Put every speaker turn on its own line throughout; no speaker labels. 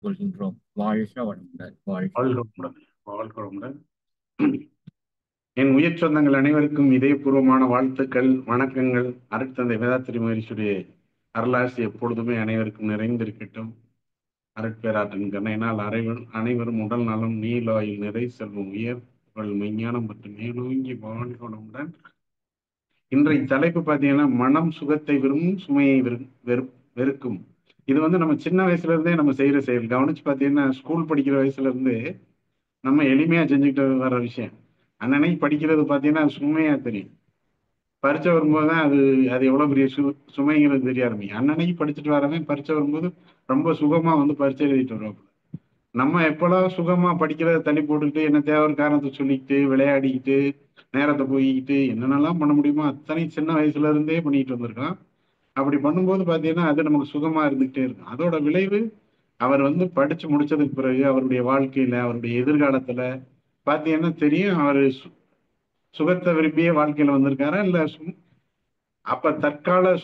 கொள்கின்றோம். வாழ்க வளமுடன். வாழ்க
வாழ்க
வளமுடன்.
வளமுடன். வாழ்க வளமுடன். என் உயிர் சொந்தங்கள் அனைவருக்கும் இதயபூர்வமான வாழ்த்துக்கள், வணக்கங்கள். அருட்தந்தை வேதாத்திரி மகரிஷியுடைய அருளாசி எப்பொழுதுமே அனைவருக்கும் நிறைந்திருக்கட்டும். அருட்பேராற்றின் கண்ணையினால் அனைவரும் உடல் நலம், நீலாயில் நிறை செல்வம், உயர் புகழ், மெஞ்ஞானம் மற்றும் மேலோங்கி வாழ்க வளமுடன். இன்றைய தலைப்பு பார்த்தீங்கன்னா, மனம் சுகத்தை விரும்பும், சுமையை வெறுக்கும். இது நம்ம சின்ன வயசுல இருந்தே நம்ம செய்யற செயல். கவனிச்சு பார்த்தீங்கன்னா, ஸ்கூல் படிக்கிற வயசுல இருந்து நம்ம எளிமையா செஞ்சுக்கிட்டு வர்ற விஷயம். அன்னன்னைக்கு படிக்கிறது பார்த்தீங்கன்னா அது சுமையா தெரியும். பரீட்சை வரும்போது தான் அது அது எவ்வளவு பெரிய சுமைங்கிறது தெரிய ஆரம்பிக்கும். அன்னன்னைக்கு படிச்சுட்டு வரவன் பரீட்சை வரும்போது ரொம்ப சுகமா பரீட்சை எழுதிட்டு வருவோம். நம்ம எப்பெல்லாம் சுகமா படிக்கிறத தள்ளி போட்டுக்கிட்டு என்ன தேவை காரணத்தை சொல்லிக்கிட்டு விளையாடிக்கிட்டு நேரத்தை போய்கிட்டு என்னென்னலாம் பண்ண முடியுமோ அத்தனை சின்ன வயசுல இருந்தே பண்ணிட்டு வந்திருக்கோம். அப்படி பண்ணும்போது பார்த்தீங்கன்னா அது நமக்கு சுகமா இருந்துகிட்டே இருக்கும். அதோட விளைவு அவர் படிச்சு முடிச்சதுக்கு பிறகு அவருடைய வாழ்க்கையில அவருடைய எதிர்காலத்துல பாத்தீங்கன்னா தெரியும். அவரு சுகத்தை விரும்பிய வாழ்க்கையில வந்திருக்காரா இல்ல அப்ப தற்கால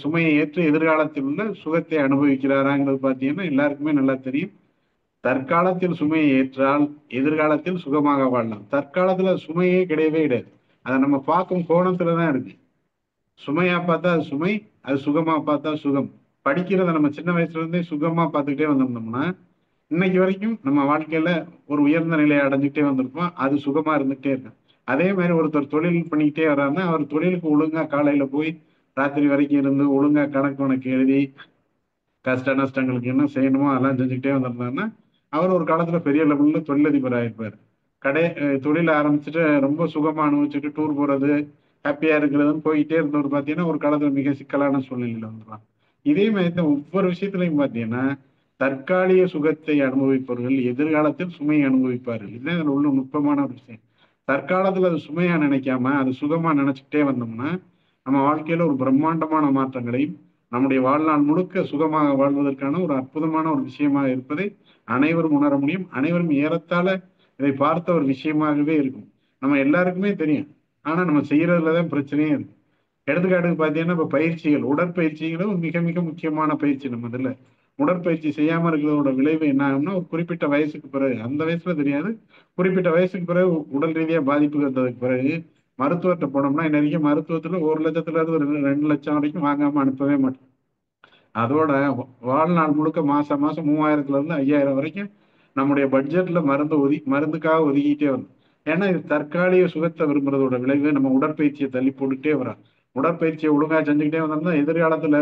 சுமையை ஏற்று எதிர்காலத்தில் உள்ள சுகத்தை அனுபவிக்கிறாராங்கிறது பாத்தீங்கன்னா எல்லாருக்குமே நல்லா தெரியும். தற்காலத்தில் சுமையை ஏற்றால் எதிர்காலத்தில் சுகமாக வாழலாம். தற்காலத்துல சுமையே கிடையவே கிடையாது. அதை நம்ம பார்க்கும் கோணத்துலதான் இருக்கு. சுமையா பார்த்தா அது சுமை, அது சுகமா பார்த்தா சுகம். படிக்கிறத நம்ம சின்ன வயசுல இருந்தே சுகமா பார்த்துக்கிட்டே வந்திருந்தோம்னா இன்னைக்கு வரைக்கும் நம்ம வாழ்க்கையில ஒரு உயர்ந்த நிலையை அடைஞ்சுக்கிட்டே வந்திருப்போம். அது சுகமா இருந்துகிட்டே இருக்கும். அதே மாதிரி ஒருத்தர் தொழில் பண்ணிக்கிட்டே வர்றாருன்னா அவர் தொழிலுக்கு ஒழுங்கா காலையில போய் ராத்திரி வரைக்கும் இருந்து ஒழுங்கா கணக்கு எழுதி கஷ்ட நஷ்டங்களுக்கு என்ன செய்யணுமோ அதெல்லாம் செஞ்சுக்கிட்டே வந்திருந்தாருன்னா அவர் ஒரு காலத்துல பெரிய லெவல்ல தொழிலதிபர் ஆயிருப்பார். தொழில ஆரம்பிச்சுட்டு ரொம்ப சுகமா அனுபவிச்சுட்டு டூர் போறது ஹாப்பியா இருக்கிறதுன்னு போயிட்டே இருந்தவர் பாத்தீங்கன்னா ஒரு காலத்துல மிக சிக்கலான சூழ்நிலையில வந்துடலாம். இதே மாதிரி தான் ஒவ்வொரு விஷயத்திலையும் பாத்தீங்கன்னா தற்காலிக சுகத்தை அனுபவிப்பவர்கள் எதிர்காலத்தில் சுமையை அனுபவிப்பார்கள். இதுதான் இதுல உள்ள நுட்பமான ஒரு விஷயம். தற்காலத்துல அது சுமையா நினைக்காம அது சுகமா நினைச்சுக்கிட்டே வந்தோம்னா நம்ம வாழ்க்கையில ஒரு பிரம்மாண்டமான மாற்றங்களையும் நம்முடைய வாழ்நாள் முழுக்க சுகமாக வாழ்வதற்கான ஒரு அற்புதமான ஒரு விஷயமாக இருப்பதை அனைவரும் உணர முடியும். அனைவரும் ஏறத்தாழ இதை பார்த்த ஒரு விஷயமாகவே இருக்கும். நம்ம எல்லாருக்குமே தெரியும். ஆனா நம்ம செய்யறதுலதான் பிரச்சனையே இருக்கு. எடுத்துக்காட்டுக்கு பார்த்தீங்கன்னா இப்ப பயிற்சிகள் உடற்பயிற்சிகளும் மிக மிக முக்கியமான பயிற்சி. நம்ம இதுல உடற்பயிற்சி செய்யாம இருக்கிறதோட விளைவு என்ன ஆகும்னா ஒரு குறிப்பிட்ட வயசுக்கு பிறகு, அந்த வயசுல தெரியாது, குறிப்பிட்ட வயசுக்கு பிறகு உடல் ரீதியா பாதிப்பு வந்ததுக்கு பிறகு மருத்துவர்கிட்ட போனோம்னா நிறைய மருத்துவத்துல 1 லட்சத்துல இருந்து 2 லட்சம் வரைக்கும் வாங்காம அனுப்பவே மாட்டோம். அதோட வாழ்நாள் முழுக்க மாசம் மாசம் 3000த்துல இருந்து 5000 வரைக்கும் நம்முடைய பட்ஜெட்ல மருந்துக்காக ஒதுக்கிட்டே வரும். ஏன்னா இது தற்காலிக சுகத்தை விரும்புறதோட விளைவு நம்ம உடற்பயிற்சியை தள்ளி போட்டுட்டே வரோம். உடற்பயிற்சியை ஒழுங்கா செஞ்சுக்கிட்டே வந்தோம்னா எதிர்காலத்துல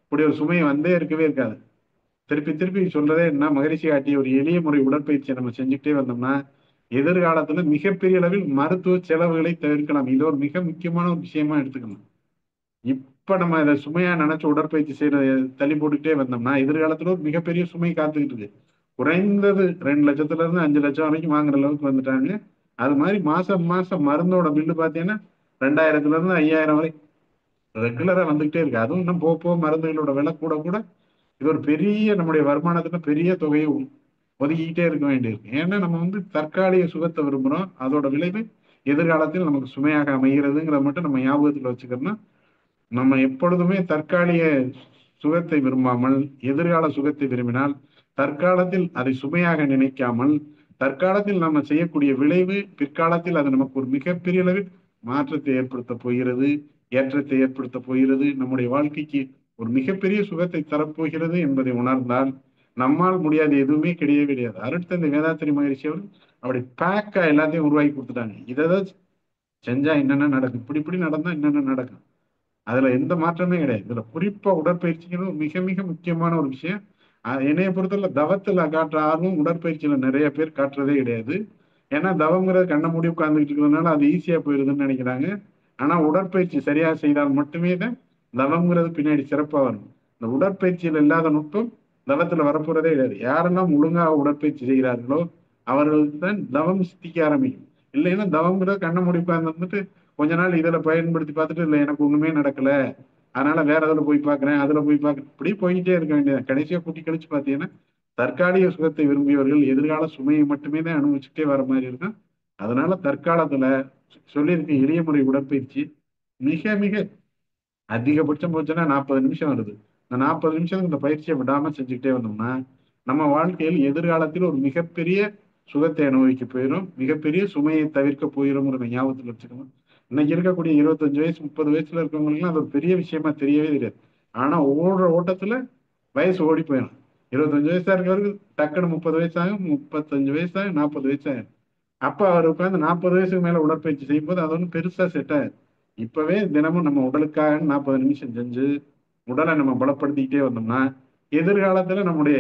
இப்படி ஒரு சுமை வந்தே இருக்கவே இருக்காது. திருப்பி திருப்பி சொல்றதே என்ன, மகரிஷி காட்டிய ஒரு எளிய முறை உடற்பயிற்சியை நம்ம செஞ்சுக்கிட்டே வந்தோம்னா எதிர்காலத்துல மிகப்பெரிய அளவில் மருத்துவ செலவுகளை தவிர்க்கலாம். இது ஒரு மிக முக்கியமான ஒரு விஷயமா எடுத்துக்கணும். இப்ப நம்ம இதை சுமையா நினைச்சு உடற்பயிற்சி செய்யற தள்ளி போட்டுக்கிட்டே வந்தோம்னா எதிர்காலத்துல ஒரு மிகப்பெரிய சுமை காத்துக்கிட்டு இருக்கு. குறைந்தது 2 லட்சத்துல இருந்து 5 லட்சம் வரைக்கும் வாங்குற அளவுக்கு வந்துட்டாங்க. அது மாதிரி மாசம் மாசம் மருந்தோட பில்லு பாத்தீங்கன்னா 2000த்துல இருந்து 5000 வரை ரெகுலரா வந்துகிட்டே இருக்கு. அதுவும் இன்னும் போக போக மருந்துகளோட விலை கூட கூட இது ஒரு பெரிய நம்முடைய வருமானத்துல பெரிய தொகையை ஒதுக்கிக்கிட்டே இருக்க வேண்டியிருக்கு. ஏன்னா நம்ம தற்காலிக சுகத்தை விரும்புறோம். அதோட விளைவு எதிர்காலத்தில் நமக்கு சுமையாக அமைகிறதுங்கிறத மட்டும் நம்ம ஞாபகத்துல வச்சுக்கணும்னா நம்ம எப்பொழுதுமே தற்காலிக சுகத்தை விரும்பாமல் எதிர்கால சுகத்தை விரும்பினால் தற்காலத்தில் அதை சுமையாக நினைக்காமல் தற்காலத்தில் நம்ம செய்யக்கூடிய விளைவு பிற்காலத்தில் அது நமக்கு ஒரு மிகப்பெரிய அளவில் மாற்றத்தை ஏற்படுத்த போகிறது, ஏற்றத்தை ஏற்படுத்த போகிறது, நம்முடைய வாழ்க்கைக்கு ஒரு மிகப்பெரிய சுகத்தை தரப்போகிறது என்பதை உணர்ந்தால் நம்மால் முடியாது எதுவுமே கிடையவே கிடையாது. அருட்தந்தை வேதாத்திரி மகரிஷி அவர்கள் அப்படி பேக்கா எல்லாத்தையும் உருவாக்கி கொடுத்துட்டாங்க. இதை செஞ்சா என்னென்ன நடக்கும், இப்படி இப்படி நடந்தா என்னென்ன நடக்கும், அதுல எந்த மாற்றமே கிடையாது. இதுல குறிப்பா உடற்பயிற்சிங்கிறது மிக மிக முக்கியமான ஒரு விஷயம். என்னைய பொறுத்தவரை தவத்துல காட்டுற ஆர்வம் உடற்பயிற்சியில நிறைய பேர் காட்டுறதே கிடையாது. ஏன்னா தவங்கிறது கண்ண மூடி உட்கார்ந்துட்டு இருக்கிறதுனால அது ஈஸியா போயிருதுன்னு நினைக்கிறாங்க. ஆனா உடற்பயிற்சி சரியா செய்தால் மட்டுமே தான் தவங்கிறது பின்னாடி சிறப்பா வரும். இந்த உடற்பயிற்சியில் இல்லாத நுட்பம் தவத்துல வரப்போறதே கிடையாது. யாரெல்லாம் ஒழுங்காக உடற்பயிற்சி செய்கிறார்களோ அவர்களுக்கு தான் தவம் சித்திக்க ஆரம்பிக்கும். இல்லைன்னா தவங்கிறது கண்ண மூடி உட்கார்ந்து கொஞ்ச நாள் இதுல பயன்படுத்தி பார்த்துட்டு இல்லை எனக்கு ஒண்ணுமே நடக்கல, அதனால வேற இதுல போய் பார்க்கிறேன், அதுல போய் பார்க்கிறேன், இப்படி போயிட்டே இருக்க வேண்டியது. கடைசியா கூட்டி கழிச்சு பார்த்தீங்கன்னா தற்காலிக சுகத்தை விரும்பியவர்கள் எதிர்கால சுமையை மட்டுமே தான் அனுபவிச்சுட்டே வர மாதிரி இருக்கும். அதனால தற்காலத்துல சொல்லியிருக்க எளிய முறை உடற்பயிற்சி மிக மிக அதிகபட்சம் போச்சுன்னா 40 நிமிஷம் வருது. இந்த 40 நிமிஷத்துக்கு இந்த பயிற்சியை விடாம செஞ்சுக்கிட்டே வந்தோம்னா நம்ம வாழ்க்கையில் எதிர்காலத்தில் ஒரு மிகப்பெரிய சுகத்தை அனுபவிக்க போயிடும், மிகப்பெரிய சுமையை தவிர்க்க போயிடும்ங்கிறத ஞாபகத்தில் வச்சுக்கணும். இன்னைக்கு இருக்கக்கூடிய 25 வயசு 30 வயசுல இருக்கவங்களுக்குலாம் அது ஒரு பெரிய விஷயமா தெரியவே தெரியாது. ஆனா ஓடுற ஓட்டத்துல வயசு ஓடி போயிடும். 25 வயசா இருக்கிறவருக்கு டக்குனு 30 வயசாகும், 35 வயசாகும், 40 வயசாகும். அப்ப அவர் உட்காந்து 40 வயசுக்கு மேல உடற்பயிற்சி செய்யும் போது அது ஒன்றும் பெருசா செட் ஆகுது. இப்பவே தினமும் நம்ம உடலுக்காக 40 நிமிஷம் செஞ்சு உடலை நம்ம பலப்படுத்திக்கிட்டே வந்தோம்னா எதிர்காலத்துல நம்முடைய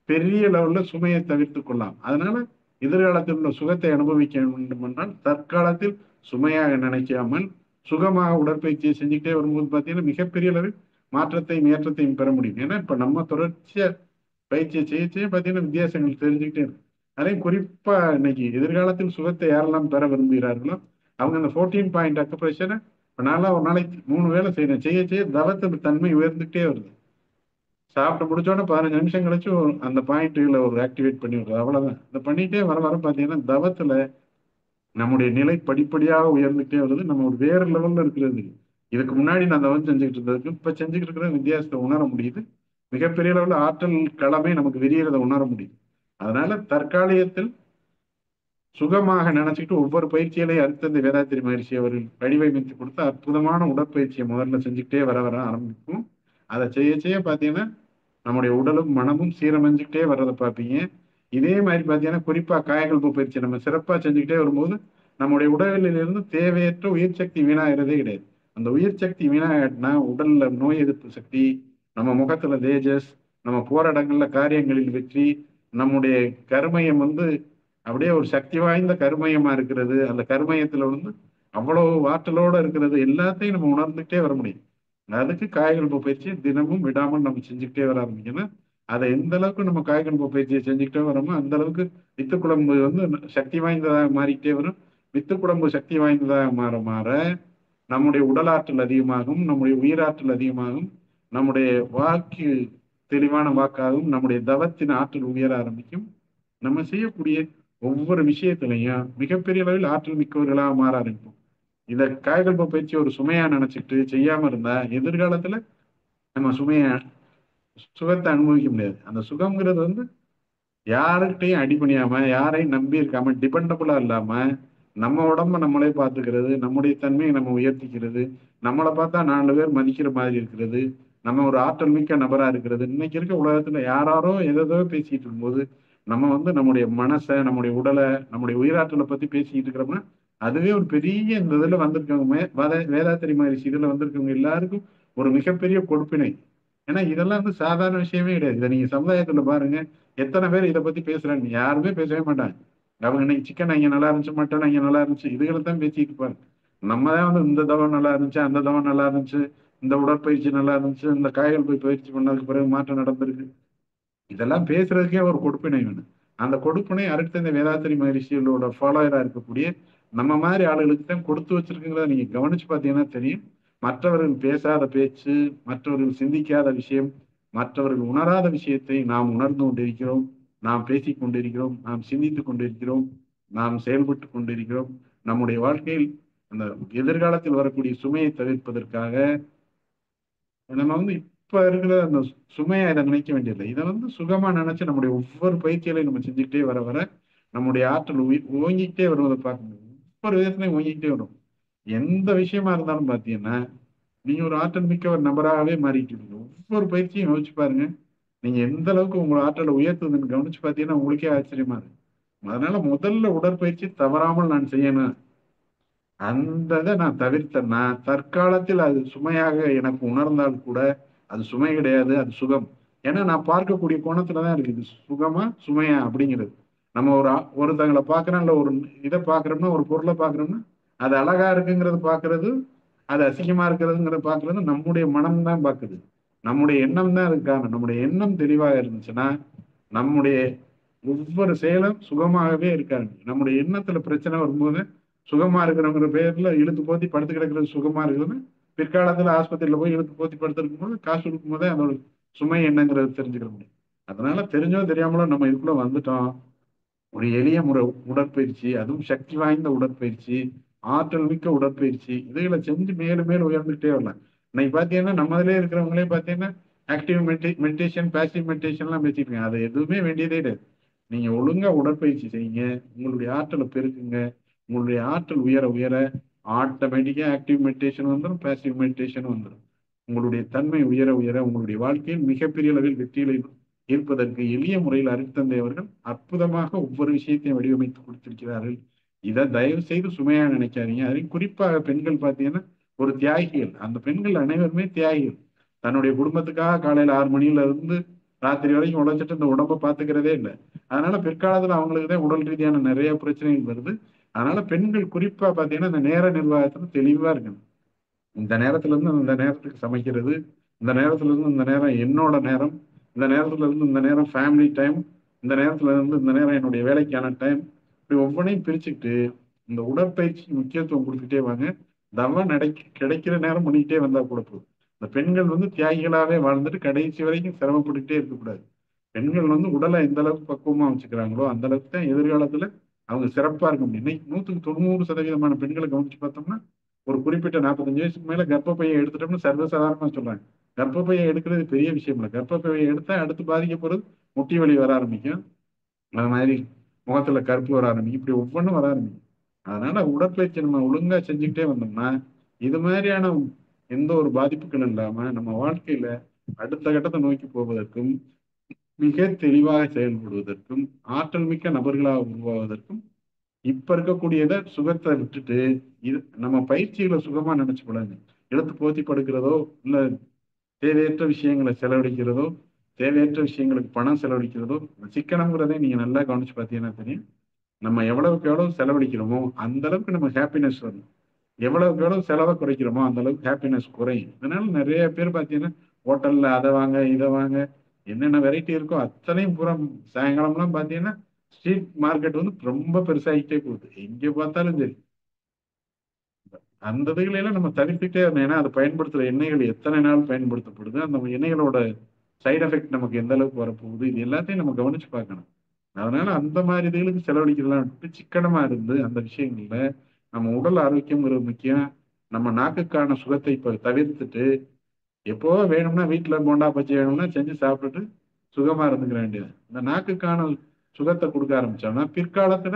பெரிய லெவல்ல சுமையை தவிர்த்து கொள்ளலாம். அதனால எதிர்காலத்தில் உள்ள சுகத்தை அனுபவிக்க வேண்டும் என்றால் தற்காலத்தில் சுமையாக நினைக்காமல் சுகமாக உடற்பயிற்சியை செஞ்சுக்கிட்டே வரும்போது பார்த்தீங்கன்னா மிகப்பெரிய அளவில் மாற்றத்தையும் ஏற்றத்தையும் பெற முடியும். ஏன்னா இப்ப நம்ம தொடர்ச்சியா பயிற்சியை செய்ய பார்த்தீங்கன்னா வித்தியாசங்கள் தெரிஞ்சுக்கிட்டே இருக்கு. அதையும் குறிப்பா இன்னைக்கு எதிர்காலத்தில் சுகத்தை யாரெல்லாம் பெற விரும்புகிறார்களோ அவங்க அந்த 14 பாயிண்ட் அக்குப்ரெஷரை இப்ப நான்லாம் ஒரு நாளைக்கு 3 வேளை செய்யறேன். செய்ய தவத்தின் தன்மை உயர்ந்துகிட்டே வருது. சாப்பிட்டு முடிச்சோடனே 15 நிமிஷம் கழிச்சு அந்த பாயிண்ட்களை ஒரு ஆக்டிவேட் பண்ணி விடுறது, அவ்வளவுதான். இதை பண்ணிட்டே வர வர பார்த்தீங்கன்னா தவத்துல நம்முடைய நிலை படிப்படியாக உயர்ந்துகிட்டே வருது. நம்ம ஒரு வேறு லெவல்ல இருக்கிறது. இதுக்கு முன்னாடி நான் தவம் செஞ்சுக்கிட்டு இருந்ததுக்கு இப்ப செஞ்சுக்கிட்டு இருக்கிற வித்தியாசத்தை உணர முடியுது. மிகப்பெரிய அளவுல ஆற்றல் களமே நமக்கு விரியறதை உணர முடியுது. அதனால தற்காலிகத்தில் சுகமாக நினைச்சுக்கிட்டு ஒவ்வொரு பயிற்சிகளையும் அடுத்த வேதாத்திரி மகிழ்ச்சி அவர்கள் வடிவமைத்து கொடுத்து அற்புதமான உடற்பயிற்சியை முதல்ல செஞ்சுக்கிட்டே வர வர ஆரம்பிக்கும். அதை செய்ய பார்த்தீங்கன்னா நம்முடைய உடலும் மனமும் சீரமைஞ்சுக்கிட்டே வர்றதை பார்ப்பீங்க. இதே மாதிரி பார்த்தீங்கன்னா குறிப்பா காயகல்ப பயிற்சி நம்ம சிறப்பா செஞ்சுக்கிட்டே வரும்போது நம்முடைய உடலிலிருந்து தேவையற்ற உயிர் சக்தி வீணாகிறதே கிடையாது. அந்த உயிர் சக்தி வீணாகிட்டுனா உடல்ல நோய் எதிர்ப்பு சக்தி, நம்ம முகத்துல தேஜஸ், நம்ம போற இடங்கள்ல காரியங்களில் வெற்றி, நம்முடைய கருமையம் அப்படியே ஒரு சக்தி வாய்ந்த கருமையமா இருக்கிறது. அந்த கருமையத்துல அவ்வளவு ஆற்றலோட இருக்கிறது எல்லாத்தையும் நம்ம உணர்ந்துகிட்டே வர முடியும். அதுக்கு காய்கல்ப பயிற்சி தினமும் விடாமல் நம்ம செஞ்சுக்கிட்டே வர ஆரம்பிக்கணும். அதை எந்த அளவுக்கு நம்ம காய்கல்ப பயிற்சியை செஞ்சுக்கிட்டே வரோமோ அந்த அளவுக்கு வித்து குழம்பு சக்தி வாய்ந்ததாக மாறிக்கிட்டே வரும். வித்து குழம்பு சக்தி வாய்ந்ததாக மாற மாற நம்முடைய உடலாற்றல் அதிகமாகும், நம்முடைய உயிராற்றல் அதிகமாகும், நம்முடைய வாக்கு தெளிவான வாக்காகும், நம்முடைய தவத்தின் ஆற்றல் உயர ஆரம்பிக்கும். நம்ம செய்யக்கூடிய ஒவ்வொரு விஷயத்திலையும் மிகப்பெரிய அளவில் ஆற்றல் மிக்கவர்களாக மாற ஆரம்பிப்போம். இத காயகல்ப பயிற்சி ஒரு சுமையா நினைச்சிட்டு செய்யாம இருந்தா எதிர்காலத்துல நம்ம சுகத்தை அனுபவிக்க முடியாது. அந்த சுகம்ங்கிறது யாருக்கிட்டையும் அடிபணியாம யாரையும் நம்பி இருக்காம டிபெண்டபிளா இல்லாம நம்ம உடம்ப நம்மளே பார்த்துக்கிறது, நம்முடைய தன்மையை நம்ம உயர்த்திக்கிறது, நம்மளை பார்த்தா 4 பேர் மதிக்கிற மாதிரி இருக்கிறது, நம்ம ஒரு ஆற்றல் மிக்க நபரா இருக்கிறது. இன்னைக்கு இருக்க உலகத்துல யாராரோ எதோ பேசிட்டு இருக்கும்போது நம்ம நம்முடைய மனசை, நம்முடைய உடலை, நம்முடைய உயிராற்றலை பத்தி பேசிக்கிட்டு இருக்கிறோம்னா அதுவே ஒரு பெரிய இந்த இதுல வந்திருக்கவங்க வேதாத்திரி மகரிஷி இதுல வந்திருக்கவங்க எல்லாருக்கும் ஒரு மிகப்பெரிய கொடுப்பினை. ஏன்னா இதெல்லாம் சாதாரண விஷயமே கிடையாது. இதை நீங்க சமுதாயத்துல பாருங்க, எத்தனை பேர் இதை பத்தி பேசுறாங்க? யாருமே பேசவே மாட்டாங்க. அவங்க இன்னைக்கு சிக்கன் அங்க நல்லா இருந்துச்சு, மட்டன் அங்க நல்லா இருந்துச்சு, இதுகளை தான் பேசிட்டு இருப்பாங்க. நம்ம தான் இந்த தவம் நல்லா இருந்துச்சு, அந்த தவம் நல்லா இருந்துச்சு, இந்த உடற்பயிற்சி நல்லா இருந்துச்சு, இந்த காய்கள் போய் பயிற்சி பண்ணதுக்கு பிறகு மாற்றம் நடந்திருக்கு, இதெல்லாம் பேசுறதுக்கே ஒரு கொடுப்பினை வேணும். அந்த கொடுப்பினை அடுத்த இந்த வேதாத்திரி மகரிஷிகளோட ஃபாலோயரா இருக்கக்கூடிய நம்ம மாதிரி ஆளுகளுக்கு தான் கொடுத்து வச்சிருக்குங்கிறத நீங்க கவனிச்சு பார்த்தீங்கன்னா தெரியும். மற்றவர்கள் பேசாத பேச்சு, மற்றவர்கள் சிந்திக்காத விஷயம், மற்றவர்கள் உணராத விஷயத்தை நாம் உணர்ந்து கொண்டிருக்கிறோம், நாம் பேசிக் கொண்டிருக்கிறோம், நாம் சிந்தித்துக் கொண்டிருக்கிறோம், நாம் செயல்பட்டு கொண்டிருக்கிறோம். நம்முடைய வாழ்க்கையில் அந்த எதிர்காலத்தில் வரக்கூடிய சுமையை தவிர்ப்பதற்காக நம்ம இப்ப இருக்கிற அந்த சுமையா இதை நினைக்க வேண்டியதில்லை. இதை சுகமா நினைச்சு நம்முடைய ஒவ்வொரு பயிற்சிகளையும் நம்ம செஞ்சுக்கிட்டே வர வர நம்முடைய ஆற்றல் ஓங்கிக்கிட்டே வருவதை பார்க்க முடியும். ஒவ்வொரு விதத்திலையும் ஓங்கிக்கிட்டே வரும். எந்த விஷயமா இருந்தாலும் பார்த்தீங்கன்னா நீங்க ஒரு ஆற்றல் மிக்க ஒரு நபராகவே மாறிட்டு இருக்கீங்க. ஒவ்வொரு பயிற்சியும் யோசிச்சு பாருங்க. நீங்க எந்த அளவுக்கு உங்களை ஆற்றலை உயர்த்துதுன்னு கவனிச்சு பார்த்தீங்கன்னா உங்களுக்கே ஆச்சரியமா இருக்கு. அதனால முதல்ல உடற்பயிற்சி தவறாமல் நான் செய்யணும். அந்த இதை நான் தவிர்த்தேன்னா தற்காலத்தில் அது சுமையாக எனக்கு உணர்ந்தால் கூட அது சுமை கிடையாது, அது சுகம். ஏன்னா நான் பார்க்கக்கூடிய கோணத்துலதான் இருக்குது சுகமா சுமையா அப்படிங்கிறது. நம்ம ஒருத்தங்களை பார்க்கறோம், இல்ல ஒரு இதை பார்க்கறோம்னா, ஒரு பொருளை பார்க்கறோம்னா அது அழகா இருக்குங்கிறது பார்க்கறது, அது அசிங்கமா இருக்கிறதுங்கிறத பார்க்கறது நம்முடைய மனம் தான் பார்க்குது. நம்முடைய எண்ணம் தான் அதுக்கு காரணம். நம்முடைய எண்ணம் தெளிவாக இருந்துச்சுன்னா நம்முடைய ஒவ்வொரு செயலும் சுகமாகவே இருக்காது. நம்முடைய எண்ணத்துல பிரச்சனை வரும்போது சுகமா இருக்கிறவங்கிற பேர்ல இழுத்து போத்தி படுத்து கிடக்கிறது சுகமா இருக்குதுன்னு பிற்காலத்துல ஆஸ்பத்திரியில போய் இழுத்து போத்தி படுத்திருக்கும் போது காசு கொடுக்கும் போதே அதோட சுமை என்னங்கிறது தெரிஞ்சுக்க முடியும். அதனால தெரிஞ்சோ தெரியாமலோ நம்ம இதுக்குள்ள வந்துட்டோம். ஒரு எளிய முறை உடற்பயிற்சி, அதுவும் சக்தி வாய்ந்த உடற்பயிற்சி, ஆற்றல் மிக்க உடற்பயிற்சி, இதுகளை செஞ்சு மேலும் மேலும் உயர்ந்துகிட்டே வரலாம். இன்னைக்கு பாத்தீங்கன்னா நம்ம இதுலயே இருக்கிறவங்களே பாத்தீங்கன்னா ஆக்டிவ் மெடிடேஷன், பாசிவ் மெடிடேஷன்லாம் பேசிட்டு இருக்கேன். அது எதுவுமே வேண்டியதே கிடையாது. நீங்க ஒழுங்கா உடற்பயிற்சி செய்யுங்க, உங்களுடைய ஆற்றலை பெருக்குங்க. உங்களுடைய ஆற்றல் உயர உயர ஆட்டோமேட்டிக்கா ஆக்டிவ் மெடிடேஷன் வந்துடும், பாசிவ் மெடிடேஷன் வந்துடும். உங்களுடைய தன்மை உயர உயர உங்களுடைய வாழ்க்கையில் மிகப்பெரிய அளவில் வெற்றிகளை ஈர்ப்பதற்கு எளிய முறையில் அருட்தந்தை அவர்கள் அற்புதமாக ஒவ்வொரு விஷயத்தையும் வடிவமைத்து கொடுத்திருக்கிறார்கள். இதை தயவு செய்து சுமையா நினைக்காதீங்க. அதுவும் குறிப்பாக பெண்கள் பார்த்தீங்கன்னா ஒரு தியாகிகள். அந்த பெண்கள் அனைவருமே தியாகிகள். தன்னுடைய குடும்பத்துக்காக காலையில 6 மணில இருந்து ராத்திரி வரைக்கும் உழைச்சிட்டு இந்த உடம்ப பாத்துக்கிறதே இல்லை. அதனால பிற்காலத்துல அவங்களுக்கு தான் உடல் ரீதியான நிறைய பிரச்சனைகள் வருது. அதனால பெண்கள் குறிப்பா பாத்தீங்கன்னா இந்த நேர நிர்வாகத்துல தெளிவா இருக்கணும். இந்த நேரத்துல இருந்து இந்த நேரத்துக்கு சமைக்கிறது, இந்த நேரத்துல இருந்து இந்த நேரம் என்னோட நேரம், இந்த நேரத்துல இருந்து இந்த நேரம் ஃபேமிலி டைம், இந்த நேரத்துல இருந்து இந்த நேரம் என்னுடைய வேலைக்கான டைம், இப்படி ஒவ்வொன்றையும் பிரிச்சுக்கிட்டு இந்த உடற்பயிற்சி முக்கியத்துவம் கொடுத்துட்டே வாங்க. தவம் கிடைக்கிற நேரம் பண்ணிக்கிட்டே வந்தா கூட போதும். இந்த பெண்கள் தியாகிகளாவே வாழ்ந்துட்டு கடைசி வரைக்கும் சிரமப்பட்டுக்கிட்டே இருக்கக்கூடாது. பெண்கள் உடலை எந்த அளவுக்கு பக்குவமா வச்சுக்கிறாங்களோ அந்த அளவுக்கு தான் எதிர்காலத்துல அவங்க சிறப்பா இருக்க முடியும். இன்னைக்கு 100% பெண்களை கவனிச்சு பார்த்தோம்னா ஒரு குறிப்பிட்ட 45 வயசுக்கு மேல கர்ப்பப்பையை எடுத்துட்டோம்னு சர்வசாதாரணமா சொல்றாங்க. கர்ப்பப்பையை எடுக்கிறது பெரிய விஷயம் இல்லை. கர்ப்பப்பையை எடுத்தா அடுத்து பாதிக்க போறது முட்டி வலி வர ஆரம்பிக்கும். அது மாதிரி முகத்துல கருப்பு வர ஆரம்பிக்கும். இப்படி ஒவ்வொன்றும் வர ஆரம்பிக்கும். அதனால உடற்பயிற்சி நம்ம ஒழுங்கா செஞ்சுக்கிட்டே வந்தோம்னா இது மாதிரியான எந்த ஒரு பாதிப்புகளும் இல்லாம நம்ம வாழ்க்கையில அடுத்த கட்டத்தை நோக்கி போவதற்கும் மிக தெளிவாக செயல்படுவதற்கும் ஆற்றல் மிக்க நபர்களாக உருவாவதற்கும் இப்ப இருக்கக்கூடியதை சுகத்தை விட்டுட்டு இது நம்ம பயிற்சிகளை சுகமா நினைச்சு கூடாது. எடுத்து போத்தி படுக்கிறதோ இல்ல தேவையற்ற விஷயங்களை செலவழிக்கிறதோ தேவையற்ற விஷயங்களுக்கு பணம் செலவழிக்கிறதோ சிக்கனம்ங்கிறதே நீங்க நல்லா கவனிச்சு பார்த்தீங்கன்னா தெரியும். நம்ம எவ்வளவுக்கு எவ்வளவு செலவழிக்கிறோமோ அந்த அளவுக்கு நம்ம ஹாப்பினஸ் வரும். எவ்வளவுக்கு எவ்வளவு செலவை குறைக்கிறோமோ அந்த அளவுக்கு ஹாப்பினஸ் குறையும். அதனால நிறைய பேர் பார்த்தீங்கன்னா ஹோட்டல்ல அதை வாங்க இதை வாங்க என்னென்ன வெரைட்டி இருக்கோ அத்தனையும் பூரா சாயங்காலம்லாம் பார்த்தீங்கன்னா ஸ்ட்ரீட் மார்க்கெட் ரொம்ப பெருசாகிட்டே போகுது. எங்க பார்த்தாலும் சரி அந்த இதுகளெல்லாம் நம்ம தவிர்த்துட்டே இருந்தோம். ஏன்னா அதை பயன்படுத்துற எண்ணெய்கள் எத்தனை நாள் பயன்படுத்தப்படுது, அந்த எண்ணெய்களோட சைடு எஃபெக்ட் நமக்கு எந்த அளவுக்கு வரப்போகுது, இது எல்லாத்தையும் நம்ம கவனிச்சு பார்க்கணும். அதனால அந்த மாதிரி இதுகளுக்கு செலவழிக்கலாம் விட்டு சிக்கனமா இருந்து அந்த விஷயங்கள்ல நம்ம உடல் ஆரோக்கியம்ங்கிறது முக்கியம். நம்ம நாக்குக்கான சுகத்தை இப்ப தவிர்த்துட்டு எப்போ வேணும்னா வீட்டுல போண்டா பச்சி வேணும்னா செஞ்சு சாப்பிட்டுட்டு சுகமா இருந்துக்க வேண்டியது. இந்த நாக்குக்கான சுகத்தை கொடுக்க ஆரம்பிச்சோம்னா பிற்காலத்துல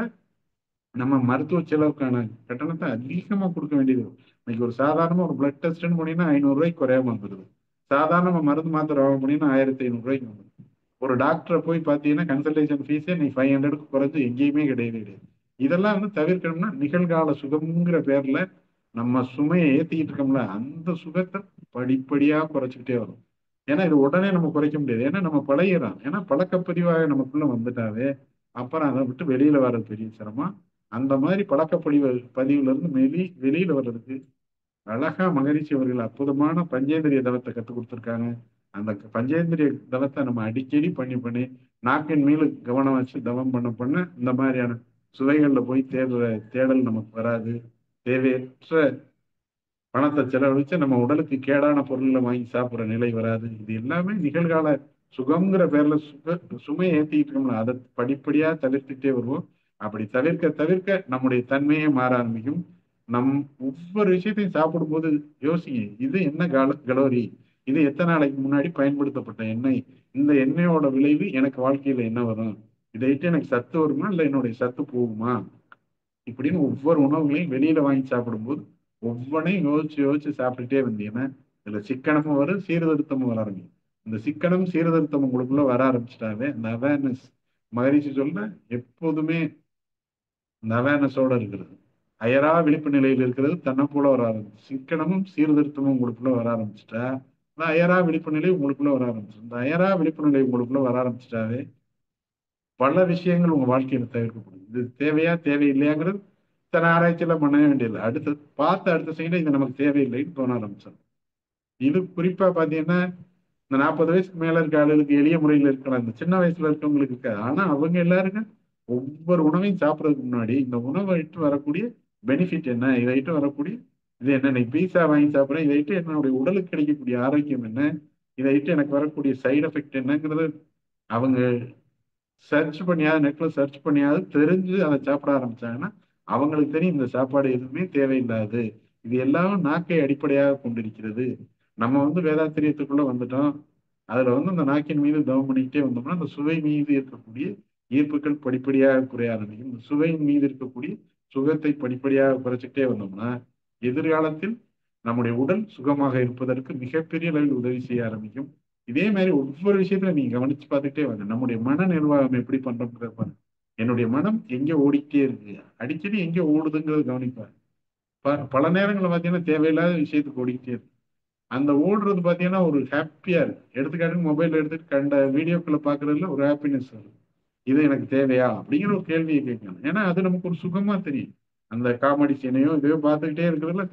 நம்ம மருத்துவ செலவுக்கான கட்டணத்தை அதிகமா கொடுக்க வேண்டியது வரும். இன்னைக்கு ஒரு சாதாரணமா ஒரு பிளட் டெஸ்ட்னு போனீங்கன்னா 500 ரூபாய்க்கு குறையாம வந்துடுது. சாதாரண மருந்து மாத்திரை வாங்க போனீங்கன்னா 1500 ரூபாய்க்கு வந்துடும். ஒரு டாக்டரை போய் பார்த்தீங்கன்னா கன்சல்டேஷன் ஃபீஸே நீ 500க்கு குறைஞ்சு எங்கேயுமே கிடையவே கிடையாது. இதெல்லாம் தவிர்க்கணும்னா நிகழ்கால சுகம்ங்கிற பேர்ல நம்ம சுமையை ஏத்திக்கிட்டு இருக்கோம்ல அந்த சுகத்தை படிப்படியா குறைச்சிக்கிட்டே வரும். ஏன்னா இது உடனே நம்ம குறைக்க முடியாது. ஏன்னா நம்ம பழகிறோம். ஏன்னா பழக்கப்பதிவாக நமக்குள்ள வந்துட்டாவே அப்புறம் அதை விட்டு வெளியில வர்றது பெரிய சிரமம். அந்த மாதிரி பதிவுல இருந்து வெளியில வர்றதுக்கு அழகா மகரிஷி அவர்கள் அற்புதமான பஞ்சேந்திரிய தவத்தை கற்றுக் கொடுத்துருக்காங்க. அந்த பஞ்சேந்திரிய தவத்தை நம்ம அடிக்கடி பண்ணி பண்ணி நாக்கின் மேல கவனம் வச்சு தவம் பண்ண பண்ண இந்த மாதிரியான சுவைகள்ல போய் தேடல் நமக்கு வராது. தேவையற்ற பணத்தை செலவழிச்சு நம்ம உடலுக்கு கேடான பொருள்களை வாங்கி சாப்பிடுற நிலை வராது. இது எல்லாமே நிகழ்கால சுகம்ங்கிற பேர்ல சுமையை ஏத்திக்கிட்டு இருக்கோம்ல அதை படிப்படியா தவிர்த்துட்டே வருவோம். அப்படி தவிர்க்க தவிர்க்க நம்முடைய தன்மையே மாற ஆரம்பிக்கும். நம் ஒவ்வொரு விஷயத்தையும் சாப்பிடும்போது யோசிங்க, இது என்ன கலோரி, இது எத்தனை நாளைக்கு முன்னாடி பயன்படுத்தப்பட்ட எண்ணெய், இந்த எண்ணெயோட விளைவு எனக்கு வாழ்க்கையில என்ன வரும், இதைட்டு எனக்கு சத்து வருமா இல்லை என்னுடைய சத்து போகுமா, இப்படின்னு ஒவ்வொரு உணவுகளையும் வெளியில வாங்கி சாப்பிடும்போது ஒவ்வொன்றையும் யோசிச்சு யோசிச்சு சாப்பிட்டுட்டே வந்தீங்கன்னா இதுல சிக்கனமும் வரும் சீர்திருத்தமும் வர ஆரம்பிக்கும். இந்த சிக்கனம் சீர்திருத்தம் உங்களுக்குள்ள வர ஆரம்பிச்சிட்டாவே இந்த அவேர்னஸ் மகிழ்ச்சி சொல்ல எப்போதுமே இந்த அவேர்னஸோட இருக்கிறது, அயரா விழிப்பு நிலையில் இருக்கிறது தன்னை போல வர ஆரம்பிச்சு சிக்கனமும் சீர்திருத்தமும் உங்களுக்குள்ள வர ஆரம்பிச்சுட்டா இந்த அயரா விழிப்பு நிலை உங்களுக்குள்ள வர ஆரம்பிச்சு இந்த அயரா விழிப்பு நிலை உங்களுக்குள்ள வர ஆரம்பிச்சிட்டாவே பல விஷயங்கள் உங்க வாழ்க்கையில தவிர்க்கப்படும். இது தேவையா தேவையில்லையாங்கிறது இத்தனை ஆராய்ச்சியெல்லாம் பண்ணவே வேண்டியதில்லை. அடுத்த செகண்ட் இது நமக்கு தேவையில்லைன்னு தோண ஆரம்பிச்சோம். இது குறிப்பா பாத்தீங்கன்னா இந்த 40 வயசுக்கு மேல இருக்க ஆளுகளுக்கு எளிய முறையில் இருக்கலாம், இந்த சின்ன வயசுல இருக்கவங்களுக்கு இருக்காது. ஆனா அவங்க எல்லாருக்கும் ஒவ்வொரு உணவையும் சாப்பிடறதுக்கு முன்னாடி இந்த உணவை இட்டு வரக்கூடிய பெனிஃபிட் என்ன, இதை இட்டு வரக்கூடிய இது என்ன, இன்னைக்கு பீஸா வாங்கி சாப்பிட்றேன், இதை இட்டு என்னுடைய உடலுக்கு கிடைக்கக்கூடிய ஆரோக்கியம் என்ன, இதை இட்டு எனக்கு வரக்கூடிய சைடு எஃபெக்ட் என்னங்கிறது அவங்க சர்ச் பண்ணியாவது நெட்ல சர்ச் பண்ணியாவது தெரிஞ்சு அதை சாப்பிட ஆரம்பிச்சாங்கன்னா அவங்களுக்கு தெரியும் இந்த சாப்பாடு எதுவுமே தேவையில்லாது, இது எல்லாம் நாக்கை அடிப்படையாக கொண்டிருக்கிறது. நம்ம வேதாத்திரியத்துக்குள்ள வந்துட்டோம், அதுல வந்து அந்த நாக்கின் மீது தவம் பண்ணிக்கிட்டே வந்தோம்னா அந்த சுவை மீது இருக்கக்கூடிய ஈர்ப்புகள் படிப்படியாக குறைய ஆரம்பிக்கும். இந்த சுவையின் மீது இருக்கக்கூடிய சுகத்தை படிப்படியாக குறைச்சிக்கிட்டே வந்தோம்னா எதிர்காலத்தில் நம்முடைய உடல் சுகமாக இருப்பதற்கு மிகப்பெரிய அளவில் உதவி செய்ய ஆரம்பிக்கும். இதே மாதிரி ஒவ்வொரு விஷயத்துல நீங்க கவனிச்சு பார்த்துக்கிட்டே வாங்க. நம்முடைய மன நிர்வாகம் எப்படி பண்றோம்ன்றத பாருங்க. என்னுடைய மனம் எங்க ஓடிக்கிட்டே இருக்கு, அடிக்கடி எங்க ஓடுதுங்கிறது கவனிப்பாரு. பல நேரங்களில் பார்த்தீங்கன்னா தேவையில்லாத விஷயத்துக்கு ஓடிக்கிட்டே இருக்கு. அந்த ஓடுறது பார்த்தீங்கன்னா ஒரு ஹாப்பியா இருக்கு. எடுத்துக்காட்டுக்கு மொபைல் எடுத்துட்டு கண்ட வீடியோக்களை பார்க்கறதுல ஒரு ஹாப்பினஸ் வரும். இது எனக்கு தேவையா அப்படிங்கிற ஒரு கேள்வியை கேட்கணும். ஏன்னா அது நமக்கு ஒரு சுகமா தெரியும். அந்த காமெடி சீனையோ இதையோ பார்த்துக்கிட்டே இருக்கிறதுல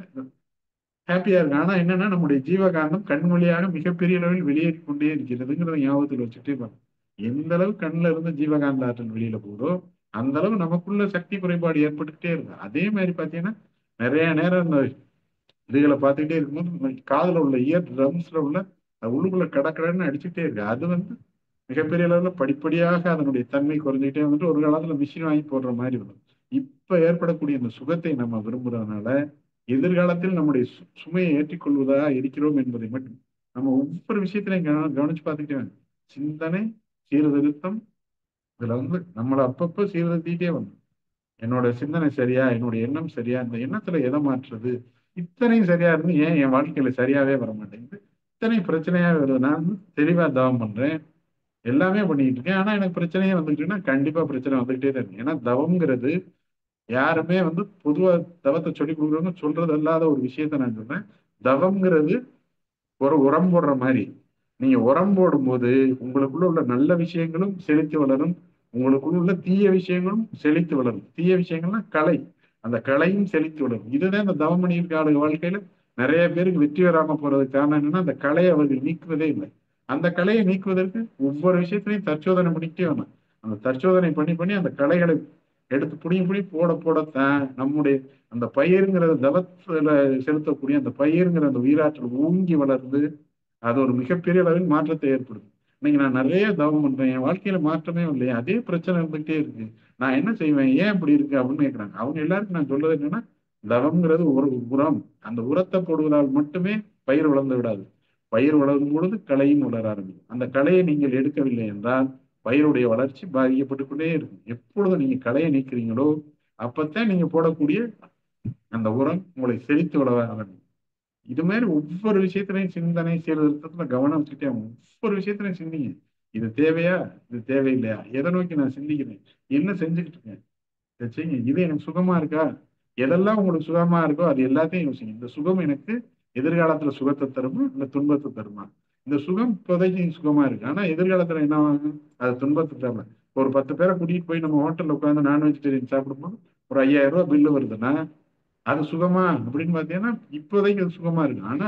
ஹாப்பியா இருக்கு. ஆனா என்னன்னா நம்முடைய ஜீவகாந்தம் கண் வழியாக மிகப்பெரிய அளவில் வெளியேறி கொண்டே இருக்கிறதுங்கிறத ஞாபகத்தில் வச்சுட்டே பாருங்க. எந்த அளவு கண்ணுல இருந்து ஜீவகாந்த ஆற்றல் வெளியில போகுதோ அந்த அளவு நமக்குள்ள சக்தி குறைபாடு ஏற்பட்டுக்கிட்டே இருக்கு. அதே மாதிரி பாத்தீங்கன்னா நிறைய நேரம் இந்த இதுகளை பார்த்துக்கிட்டே இருக்கும்போது காதுல உள்ள இயர் ட்ரம்ஸ்ல உள்ள உள்ளுக்குள்ள கடற்கடன்னு அடிச்சுட்டே இருக்கு. அது வந்து மிகப்பெரிய அளவுல படிப்படியாக அதனுடைய தன்மை குறைஞ்சிக்கிட்டே வந்துட்டு ஒரு காலத்துல மிஷின் வாங்கி போடுற மாதிரி வரும். இப்ப ஏற்படக்கூடிய இந்த சுகத்தை நம்ம விரும்புறதுனால எதிர்காலத்தில் நம்முடைய சுமையை ஏற்றிக்கொள்வதாக இருக்கிறோம் என்பதை மட்டும் நம்ம ஒவ்வொரு விஷயத்திலையும் கவனிச்சு பார்த்துக்கிட்டே வாங்க. சிந்தனை சீர்திருத்தம் இதுல வந்து நம்மளை அப்பப்போ சீர்திருத்திட்டே வந்தோம். என்னோட சிந்தனை சரியா, என்னோட எண்ணம் சரியா, இந்த எண்ணத்துல எதை மாற்றுறது, இத்தனையும் சரியா இருந்து ஏன் என் வாழ்க்கையில சரியாவே வர மாட்டேங்குது, இத்தனை பிரச்சனையா வருது. நான் வந்து தெளிவா தவம் பண்றேன், எல்லாமே பண்ணிட்டு இருக்கேன், ஆனா எனக்கு பிரச்சனையே வந்துகிட்டுன்னா கண்டிப்பா பிரச்சனை வந்துகிட்டே தான் இருக்கு. ஏன்னா தவம்ங்கிறது யாருமே வந்து பொதுவா தவத்தை சொல்லி கொடுக்குறவங்க சொல்றது அல்லாத ஒரு விஷயத்த நான் சொல்றேன். தவம்ங்கிறது ஒரு உரம் போடுற மாதிரி. நீங்க உரம் போடும்போது உங்களுக்குள்ள உள்ள நல்ல விஷயங்களும் செழித்து வளரும், உங்களுக்குள்ள உள்ள தீய விஷயங்களும் செழித்து வளரும். தீய விஷயங்கள்னா கலை, அந்த கலையும் செழித்து வளரும். இதுதான் இந்த தவம் பண்ணியிருக்க ஆளு வாழ்க்கையில நிறைய பேருக்கு வெற்றி பெறாம போறதுக்கு காரணம் என்னன்னா அந்த கலையை அவர்கள் நீக்குவதே இல்லை. அந்த கலையை நீக்குவதற்கு ஒவ்வொரு விஷயத்திலையும் தற்சோதனை பண்ணிக்கிட்டே வரணும். அந்த தற்சோதனை பண்ணி பண்ணி அந்த கலைகளை எடுத்து புடிங்கி புடி போட போடத்தான் நம்முடைய அந்த பயிருங்கிற தவத்துல செலுத்தக்கூடிய அந்த பயிருங்கிற அந்த உயிராற்றல் ஓங்கி வளர்ந்து அது ஒரு மிகப்பெரிய அளவில் மாற்றத்தை ஏற்படுத்தும். இன்னைக்கு நான் நிறைய தவம் பண்றேன், என் வாழ்க்கையில மாற்றமே இல்லையா, அதே பிரச்சனை இருந்துகிட்டே இருக்கு, நான் என்ன செய்வேன், ஏன் இப்படி இருக்கு அப்படின்னு கேட்கறாங்க. அவங்க எல்லாருக்கும் நான் சொல்றது என்னன்னா தவம்ங்கிறது ஒரு உரம். அந்த உரத்தை போடுவதால் மட்டுமே பயிர் வளர்ந்து விடாது. பயிர் வளரும் பொழுது களையும் வளர ஆரம்பிக்கும். அந்த களையை நீங்கள் எடுக்கவில்லை என்றால் பயிருடைய வளர்ச்சி பாதிக்கப்பட்டு கொண்டே இருக்கும். எப்பொழுது நீங்க களையை நீக்கிறீங்களோ அப்பத்தான் நீங்க போடக்கூடிய அந்த உரம் உங்களை செழித்து வளர ஆரம்பிக்கும். இது மாதிரி ஒவ்வொரு விஷயத்திலையும் சிந்தனை சீர்திருத்தத்துல கவனம் வச்சுட்டே ஒவ்வொரு விஷயத்திலையும் சிந்திங்க. இது தேவையா, இது தேவையில்லையா, எதை நோக்கி நான் சிந்திக்கிறேன், என்ன செஞ்சுக்கிட்டு இருக்கேன், இதை செய்யுங்க. இது எனக்கு சுகமா இருக்கா, எதெல்லாம் உங்களுக்கு சுகமா இருக்கோ அது எல்லாத்தையும் யோசிங்க. இந்த சுகம் எனக்கு எதிர்காலத்துல சுகத்தை தருமா இல்ல துன்பத்தை தருமா? இந்த சுகம் இப்போதைக்கு சுகமா இருக்கு, ஆனா எதிர்காலத்துல என்ன ஆகும், அது துன்பத்தை தரல. ஒரு 10 பேரை கூட்டிகிட்டு போய் நம்ம ஹோட்டல்ல உட்காந்து நான் வெஜிடேரியன் சாப்பிடும்போது ஒரு 5000 ரூபாய் பில்லு வருதுன்னா அது சுகமா அப்படின்னு பாத்தீங்கன்னா இப்போதைக்கு அது சுகமா இருக்கு. ஆனா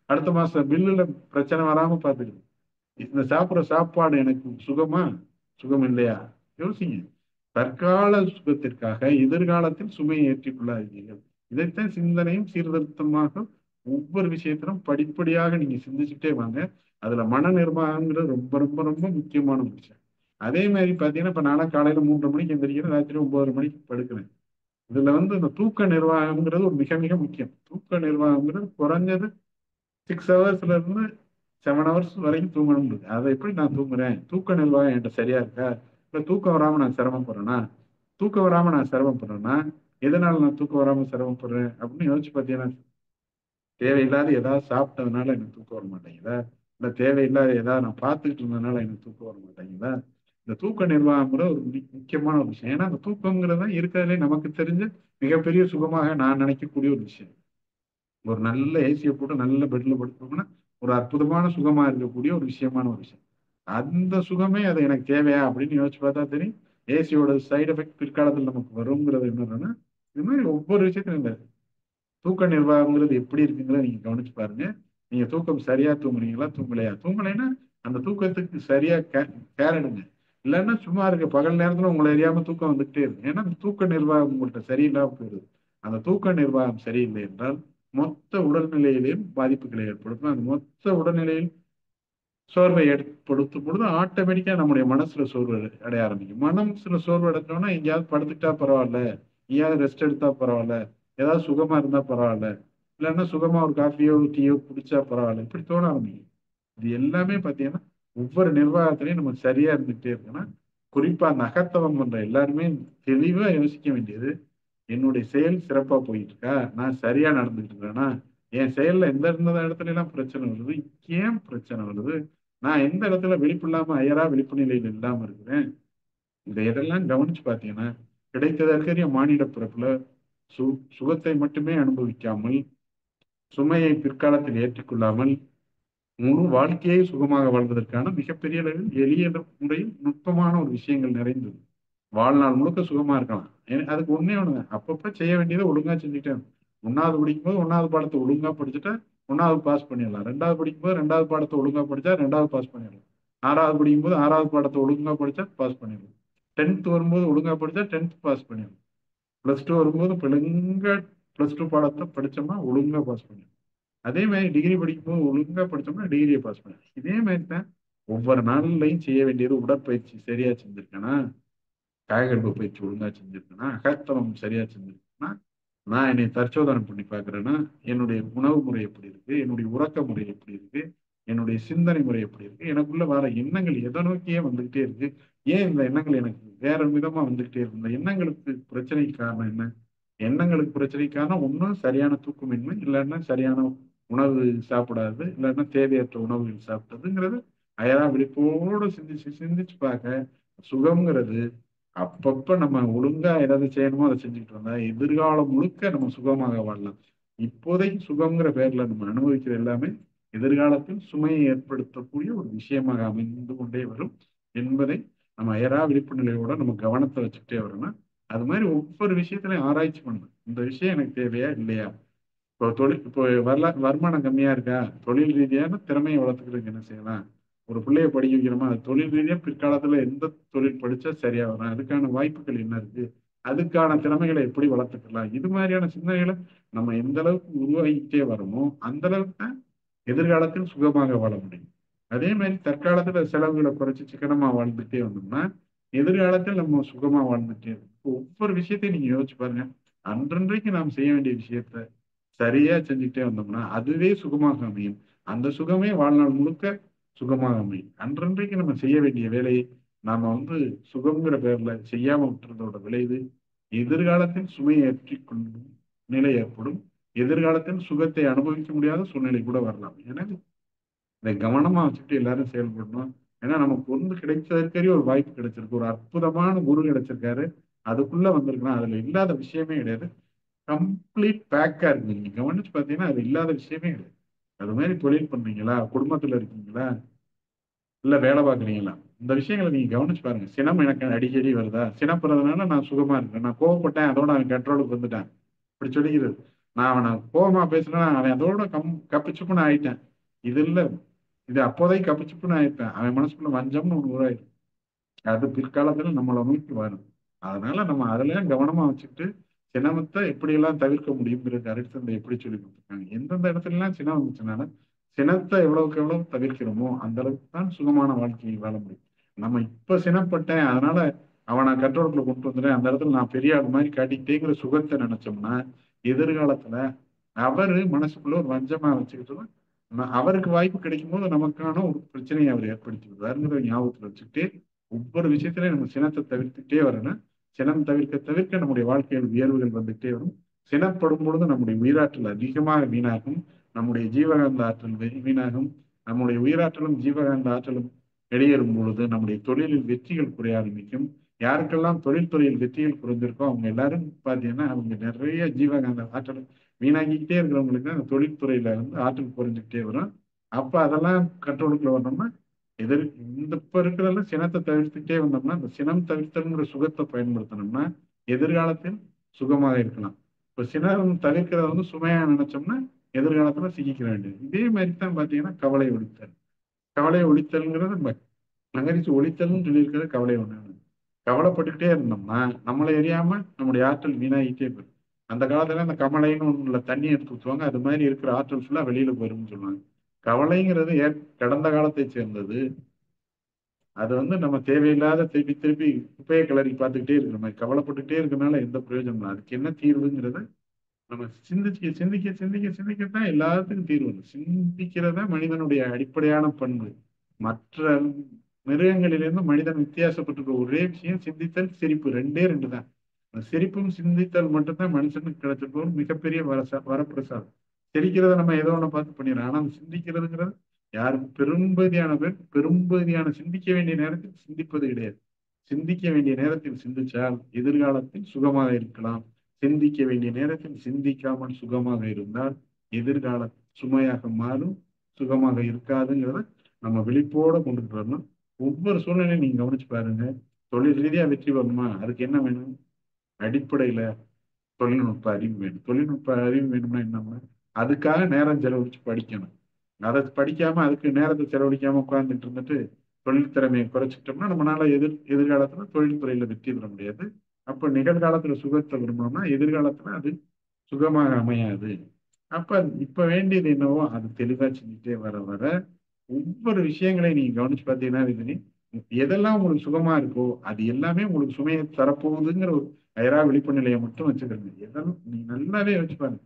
அடுத்த மாசம் பில்லுல பிரச்சனை வராம பாத்துக்கணும். இந்த சாப்பிடுற சாப்பாடு எனக்கு சுகமா, சுகம் இல்லையா, யோசிங்க. தற்கால சுகத்திற்காக எதிர்காலத்தில் சுமையை ஏற்றிக் கொள்ளாதீர்கள். இதைத்தான் சிந்தனையும் சீர்திருத்தமாக ஒவ்வொரு விஷயத்திலும் படிப்படியாக நீங்க சிந்திச்சுட்டே வாங்க. அதுல மன நிர்வாகங்கிறது ரொம்ப ரொம்ப ரொம்ப முக்கியமான விஷயம். அதே மாதிரி பாத்தீங்கன்னா இப்ப நானும் காலையில 3:30 மணிக்கு எந்திரிக்கிறேன், ராத்திரி 9:30 மணிக்கு படுக்கிறேன். இதுல வந்து இந்த தூக்க நிர்வாகம்ங்கிறது ஒரு மிக மிக முக்கியம். தூக்க நிர்வாகம்ங்கிறது குறைஞ்சது 6 ஹவர்ஸ்ல இருந்து 7 ஹவர்ஸ் வரைக்கும் தூங்கணும். அதை எப்படி நான் தூங்குறேன், தூக்க நிர்வாகம் என்கிட்ட சரியா இருக்கா, இல்ல தூக்கம் வராம நான் சிரமப்படுறேன்னா, தூக்கம் வராம நான் சிரமப்படுறேன்னா எதனால நான் தூக்கம் வராம சிரமப்படுறேன் அப்படின்னு யோசிச்சு பார்த்தீங்கன்னா தேவையில்லாத ஏதாவது சாப்பிட்டதுனால எனக்கு தூக்கம் வர மாட்டேங்குதா, இல்ல தேவையில்லாத ஏதாவது நான் பார்த்துக்கிட்டு இருந்ததுனால எனக்கு தூக்கம் வர மாட்டேங்குதா? இந்த தூக்க நிர்வாகம்ங்கிற ஒரு முக்கியமான ஒரு விஷயம். ஏன்னா அந்த தூக்கங்கிறது தான் இருக்கிறதுலே நமக்கு தெரிஞ்ச மிகப்பெரிய சுகமாக நான் நினைக்கக்கூடிய ஒரு விஷயம். ஒரு நல்ல ஏசியை போட்டு நல்ல பெட்ல படுத்தோம்னா ஒரு அற்புதமான சுகமா இருக்கக்கூடிய ஒரு விஷயமான ஒரு விஷயம். அந்த சுகமே அது எனக்கு தேவையா அப்படின்னு யோசிச்சு பார்த்தா தெரியும். ஏசியோட சைடு எஃபெக்ட் பிற்காலத்தில் நமக்கு வருங்கிறது என்னன்னா இது மாதிரி ஒவ்வொரு விஷயத்திலும் இந்த தூக்க நிர்வாகம்ங்கிறது எப்படி இருக்குங்கிறத நீங்க கவனிச்சு பாருங்க. நீங்க தூக்கம் சரியா தூங்குறீங்களா, தூங்கலையா, தூங்கலைன்னா அந்த தூக்கத்துக்கு சரியா கேர் எடுங்க. இல்லைன்னா சும்மா இருக்க பகல் நேரத்துல உங்களை அறியாம தூக்கம் வந்துகிட்டே இருக்கு. ஏன்னா அந்த தூக்க நிர்வாகம் உங்கள்கிட்ட சரியில்லாம போயிடுது. அந்த தூக்க நிர்வாகம் சரியில்லை என்றால் மொத்த உடல்நிலையிலையும் பாதிப்புகளை ஏற்படுத்தும். அந்த மொத்த உடல்நிலையில் சோர்வை ஏற்படுத்தும் பொழுது ஆட்டோமேட்டிக்கா நம்முடைய மனசுல சோர்வு அடைய ஆரம்பிக்கும். மனசுல சோர்வு அடைஞ்சோம்னா எங்கேயாவது படுத்துட்டா பரவாயில்ல, எங்கேயாவது ரெஸ்ட் எடுத்தா பரவாயில்ல, ஏதாவது சுகமா இருந்தா பரவாயில்ல, இல்லைன்னா சுகமா ஒரு காஃபியோ டீயோ குடிச்சா பரவாயில்ல, இப்படி தோண ஆரம்பிக்கும். இது எல்லாமே பார்த்தீங்கன்னா ஒவ்வொரு நிர்வாகத்திலையும் நம்ம சரியா இருந்துகிட்டே இருக்குன்னா, குறிப்பா அந்த அகத்தவம் பண்ற எல்லாருமே தெளிவா யோசிக்க வேண்டியது, என்னுடைய செயல் சிறப்பா போயிட்டு இருக்கா? நான் சரியா நடந்துட்டு இருக்கிறேனா? என் செயல்ல எந்த இடத்துல எல்லாம் பிரச்சனை வருது? ஏன் பிரச்சனை வருது? நான் எந்த இடத்துல விழிப்பு இல்லாம அயரா விழிப்பு நிலையில் இல்லாம இருக்கிறேன்? இந்த இதெல்லாம் கவனிச்சு பார்த்தீங்கன்னா, கிடைத்ததற்கரிய மானிட பிறப்புல சு சுகத்தை மட்டுமே அனுபவிக்காமல், சுமையை பிற்காலத்தில் ஏற்றுக்கொள்ளாமல், முழு வாழ்க்கையை சுகமாக வாழ்வதற்கான மிகப்பெரிய அளவில் எளிய முறையில் நுட்பமான ஒரு விஷயங்கள் நிறைந்தது. வாழ்நாள் முழுக்க சுகமா இருக்கலாம். அதுக்கு ஒண்ணே ஒண்ணுதான். அப்பப்ப செய்ய வேண்டியதை ஒழுங்கா செஞ்சுட்டே இருக்கணும். 1வது படிக்கும்போது 1வது பாடத்தை ஒழுங்கா படிச்சுட்டா 1வது பாஸ் பண்ணிடலாம். 2வது படிக்கும்போது 2வது பாடத்தை ஒழுங்கா படிச்சா 2வது பாஸ் பண்ணிடலாம். 6வது படிக்கும்போது 6வது பாடத்தை ஒழுங்கா படிச்சா பாஸ் பண்ணிடலாம். 10th வரும்போது ஒழுங்கா படிச்சா 10th பாஸ் பண்ணிடலாம். +2 வரும்போது ஒழுங்கா +2 பாடத்தை படிச்சோம்னா ஒழுங்கா பாஸ் பண்ணிடலாம். அதே மாதிரி டிகிரி படிக்கும்போது ஒழுங்கா படிச்சோம்னா டிகிரியை பாஸ் பண்ணலாம். இதே மாதிரி தான் ஒவ்வொரு நாள்லையும் செய்ய வேண்டியது உடற்பயிற்சி சரியா செஞ்சிருக்கேனா, காயகல்ப பயிற்சி ஒழுங்கா செஞ்சிருக்கேனா, அகத்தவம் சரியா செஞ்சிருக்கேனா, நான் என்னை தற்சோதனை பண்ணி பார்க்கிறேன்னா, என்னுடைய உணவு முறை எப்படி இருக்கு? என்னுடைய உறக்க முறை எப்படி இருக்கு? என்னுடைய சிந்தனை முறை எப்படி இருக்கு? எனக்குள்ள வர எண்ணங்கள் எதை நோக்கியே வந்துகிட்டே இருக்கு? ஏன் இந்த எண்ணங்கள் எனக்கு வேற விதமா வந்துகிட்டே இருக்கு? இந்த எண்ணங்களுக்கு பிரச்சனைக்கு காரணம் என்ன? எண்ணங்களுக்கு பிரச்சனைக்கு காரணம் ஒண்ணு சரியான தூக்கமின்மை, இல்லைன்னா சரியான உணவு சாப்பிடாதது, இல்லைன்னா தேவையற்ற உணவுகள் சாப்பிட்டதுங்கிறது அயரா விழிப்போடு சிந்திச்சு சிந்திச்சு பார்க்க சுகம்ங்கிறது அப்பப்ப நம்ம ஒழுங்கா ஏதாவது செய்யணுமோ அதை செஞ்சுக்கிட்டு வந்தா எதிர்காலம் முழுக்க நம்ம சுகமாக வாழலாம். இப்போதைக்கு சுகம்ங்கிற பேர்ல நம்ம அனுபவிக்கிற எல்லாமே எதிர்காலத்தில் சுமையை ஏற்படுத்தக்கூடிய ஒரு விஷயமாக அமைந்து கொண்டே வரும் என்பதை நம்ம அயரா விழிப்பு நிலையோட நம்ம கவனத்தை வச்சுக்கிட்டே வரணும். அது மாதிரி ஒவ்வொரு விஷயத்திலையும் ஆராய்ச்சி பண்ணணும். இந்த விஷயம் எனக்கு தேவையா இல்லையா? இப்போ வருமானம் கம்மியா இருக்கா? தொழில் ரீதியான திறமையை வளர்த்துக்கிறதுக்கு என்ன செய்யலாம்? ஒரு பிள்ளைய படிக்க வைக்கிறோமா, அது தொழில் ரீதியா பிற்காலத்துல எந்த தொழில் படிச்சா சரியா வரும்? அதுக்கான வாய்ப்புகள் என்ன இருக்கு? அதுக்கான திறமைகளை எப்படி வளர்த்துக்கலாம்? இது மாதிரியான சிந்தனைகளை நம்ம எந்த அளவுக்கு உருவாக்கிட்டே வரோமோ, அந்த அளவுக்கு தான் எதிர்காலத்தில் சுகமாக வாழ முடியும். அதே மாதிரி தற்காலத்துல செலவுகளை குறைச்சு சிக்கனமா வாழ்ந்துட்டே வந்தோம்னா, எதிர்காலத்தில் நம்ம சுகமா வாழ்ந்துட்டே இருக்கோம். இப்போ ஒவ்வொரு விஷயத்தையும் நீங்க யோசிச்சு பாருங்க. அன்றன்றைக்கு நாம் செய்ய வேண்டிய விஷயத்த சரியா செஞ்சுக்கிட்டே வந்தோம்னா, அதுவே சுகமாக அமையும். அந்த சுகமே வாழ்நாள் முழுக்க சுகமாக அமையும். அன்றன்றைக்கு நம்ம செய்ய வேண்டிய வேலையை நாம சுகம்ங்கிற பேர்ல செய்யாம விட்டுறதோட விளைவு, எதிர்காலத்தில் சுமையை ஏற்றிக்கொள்ளும் நிலை ஏற்படும். எதிர்காலத்தில் சுகத்தை அனுபவிக்க முடியாத சூழ்நிலை கூட வரலாம். எனவே இதை கவனமா வச்சுட்டு எல்லாரும் செயல்படணும். ஏன்னா நமக்கு கிடைச்சதற்கரிய ஒரு வாய்ப்பு கிடைச்சிருக்கு. ஒரு அற்புதமான குரு கிடைச்சிருக்காரு. அதுக்குள்ள வந்திருக்கலாம். அதுல இல்லாத விஷயமே கிடையாது. கம்ப்ளீட் பேக்கா இருக்கு. நீங்க கவனிச்சு பார்த்தீங்கன்னா, அது இல்லாத விஷயமே கிடையாது. அது மாதிரி தொழில் பண்றீங்களா? குடும்பத்துல இருக்கீங்களா? இல்ல வேலை பார்க்குறீங்களா? இந்த விஷயங்களை நீங்க கவனிச்சு பாருங்க. சினம் எனக்கு அடிக்கடி வருதா? சினப்படுறதுனால நான் சுகமா இருக்கேன். நான் கோவப்பட்டேன். அதோட அவன் கண்ட்ரோலுக்கு வந்துட்டான். இப்படி சொல்லிக்கிறது. நான் அவனை கோவமா பேசினா அவன் அதோட கப்பிச்சுப்புன்னு ஆயிட்டேன். இது இல்ல. இது அப்போதைக்கு கப்பிச்சுப்புன்னு ஆயிட்டேன். அவன் மனசுக்குள்ள வஞ்சம்னு ஒண்ணு உருவாயிடும். அது பிற்காலத்துல நம்மளை நோக்கி வரும். அதனால நம்ம அதெல்லாம் கவனமா வச்சுக்கிட்டு சினமத்தை எப்படியெல்லாம் தவிர்க்க முடியுங்கிறது அரிஸ்டாட்டில் எப்படி சொல்லி கொடுத்துருக்காங்க. எந்தெந்த இடத்துல எல்லாம் சினம் வந்துச்சுனால சினத்தை எவ்வளவுக்கு எவ்வளவு தவிர்க்கிறோமோ அந்த அளவுக்கு தான் சுகமான வாழ்க்கையை வாழ முடியும். நம்ம இப்ப சினப்பட்டேன் அதனால அவனை கண்ட்ரோலுக்குள்ள கொண்டு வந்துட்டேன் அந்த இடத்துல நான் பெரிய ஆள் மாதிரி காட்டிக்கிட்டேங்கிற சுகத்தை நினைச்சோம்னா எதிர்காலத்துல அவரு மனசுக்குள்ள ஒரு வஞ்சமா வச்சுக்கிட்டு அவருக்கு வாய்ப்பு கிடைக்கும் போது நமக்கான ஒரு பிரச்சனையை அவர் ஏற்படுத்தி விடுவாருங்கிற ஞாபகத்துல வச்சுக்கிட்டு ஒவ்வொரு விஷயத்திலையும் நம்ம சினத்தை தவிர்த்துட்டே வரணும். சினம் தவிர்க்க தவிர்க்க நம்முடைய வாழ்க்கையில் உயர்வுகள் வந்துட்டே வரும். சினப்படும் பொழுது நம்முடைய உயிராற்றல் அதிகமாக வீணாகும். நம்முடைய ஜீவகாந்த ஆற்றல் வீணாகும். நம்முடைய உயிராற்றலும் ஜீவகாந்த ஆற்றலும் வெளியேறும் பொழுது நம்முடைய தொழிலில் வெற்றிகள் குறைய ஆரம்பிக்கும். யாருக்கெல்லாம் தொழில்துறையில் வெற்றிகள் குறைஞ்சிருக்கோ அவங்க எல்லாரும் பார்த்தீங்கன்னா அவங்க நிறைய ஜீவகாந்த ஆற்றல் வீணாக்கிக்கிட்டே இருக்கிறவங்களுக்கு தான் அந்த தொழில்துறையில ஆற்றல் குறைஞ்சிக்கிட்டே வரும். அப்ப அதெல்லாம் கண்ட்ரோலுக்குள்ள வரணும்னா எதிர் இந்த இப்ப இருக்கிறதெல்லாம் சினத்தை தவிர்த்துட்டே வந்தோம்னா இந்த சினம் தவிர்த்தல்ங்கிற சுகத்தை பயன்படுத்தணும்னா எதிர்காலத்தில் சுகமாக இருக்கலாம். இப்ப சினம் தவிர்க்கிறத சுமையா நினைச்சோம்னா எதிர்காலத்துல சிக்கிக்கிற வேண்டியது. இதே மாதிரி தான் பாத்தீங்கன்னா கவலை ஒழித்தல். கவலை ஒழித்தல்ங்கிறது நகரிச்சு ஒழித்தல்னு சொல்லியிருக்கிறது கவலை ஒண்ணு. கவலைப்பட்டுக்கிட்டே இருந்தோம்னா நம்மளை எரியாம நம்முடைய ஆற்றல் வீணாகிட்டே போயிடும். அந்த காலத்துல அந்த கமலைன்னு ஒண்ணுல தண்ணி எடுத்து ஊற்றுவாங்க. அது மாதிரி இருக்கிற ஆற்றல் ஃபுல்லா வெளியில போயிரும்னு சொல்லுவாங்க. கவலைங்கிறது கடந்த காலத்தை சேர்ந்தது. அது நம்ம தேவையில்லாத திருப்பி திருப்பி குப்பையை கிளறி பார்த்துக்கிட்டே இருக்கிற மாதிரி கவலைப்பட்டுக்கிட்டே இருக்கிறனால எந்த பிரயோஜனம் இல்லை. அதுக்கு என்ன தீர்வுங்கிறத நம்ம சிந்திக்க சிந்திக்க சிந்திக்க சிந்திக்கத்தான் எல்லாத்துக்கும் தீர்வு. சிந்திக்கிறதா மனிதனுடைய அடிப்படையான பண்பு. மற்ற மிருகங்களிலிருந்து மனிதன் வித்தியாசப்பட்டிருக்க ஒரே விஷயம் சிந்தித்தல், சிரிப்பு. ரெண்டே ரெண்டு தான். அந்த சிரிப்பும் சிந்தித்தல் மட்டும்தான் மனுஷனுக்கு கிடைச்சிருக்க ஒரு மிகப்பெரிய வரப்பிரசாதம். சிரிக்கிறத நம்ம ஏதோ ஒண்ணு பார்த்து பண்ணிடுறோம். ஆனா சிந்திக்கிறதுங்கிறது யாரும் பெரும்பகுதியான பேர் பெரும்பகுதியான சிந்திக்க வேண்டிய நேரத்தில் சிந்திப்பது கிடையாது. சிந்திக்க வேண்டிய நேரத்தில் சிந்திச்சால் எதிர்காலத்தில் சுகமாக இருக்கலாம். சிந்திக்க வேண்டிய நேரத்தில் சிந்திக்காமல் சுகமாக இருந்தால் எதிர்காலம் சுமையாக மாறும், சுகமாக இருக்காதுங்கிறத நம்ம விழிப்போட கொண்டுட்டு வரணும். ஒவ்வொரு சூழ்நிலையும் நீங்க கவனிச்சு பாருங்க. தொழில் ரீதியா வெற்றி வரணுமா, அதுக்கு என்ன வேணும்? அடிப்படையில தொழில்நுட்ப அறிவு வேணும். தொழில்நுட்ப அறிவு வேணும்னா என்னன்னா அதுக்காக நேரம் செலவழிச்சு படிக்கணும். அதை படிக்காம அதுக்கு நேரத்தை செலவழிக்காம உட்கார்ந்துட்டு இருந்துட்டு தொழில் திறமையை குறைச்சிட்டோம்னா நம்மளால எதிர்காலத்துல தொழில்துறையில வெற்றி பெற முடியாது. அப்ப நிகழ்காலத்துல சுகத்தை விரும்பணும்னா எதிர்காலத்துல அது சுகமாக அமையாது. அப்ப இப்ப வேண்டியது என்னவோ அது தெளிவா செஞ்சுட்டே வர வர ஒவ்வொரு விஷயங்களையும் நீங்க கவனிச்சு பார்த்தீங்கன்னா ரஜினி, எதெல்லாம் உங்களுக்கு சுகமா இருக்கோ அது எல்லாமே உங்களுக்கு சுமையை தரப்போகுதுங்கிற ஒரு அயரா விழிப்பு நிலையை மட்டும் வச்சுக்கிறது. எதெல்லாம் நீ நல்லாவே வச்சு பாருங்க.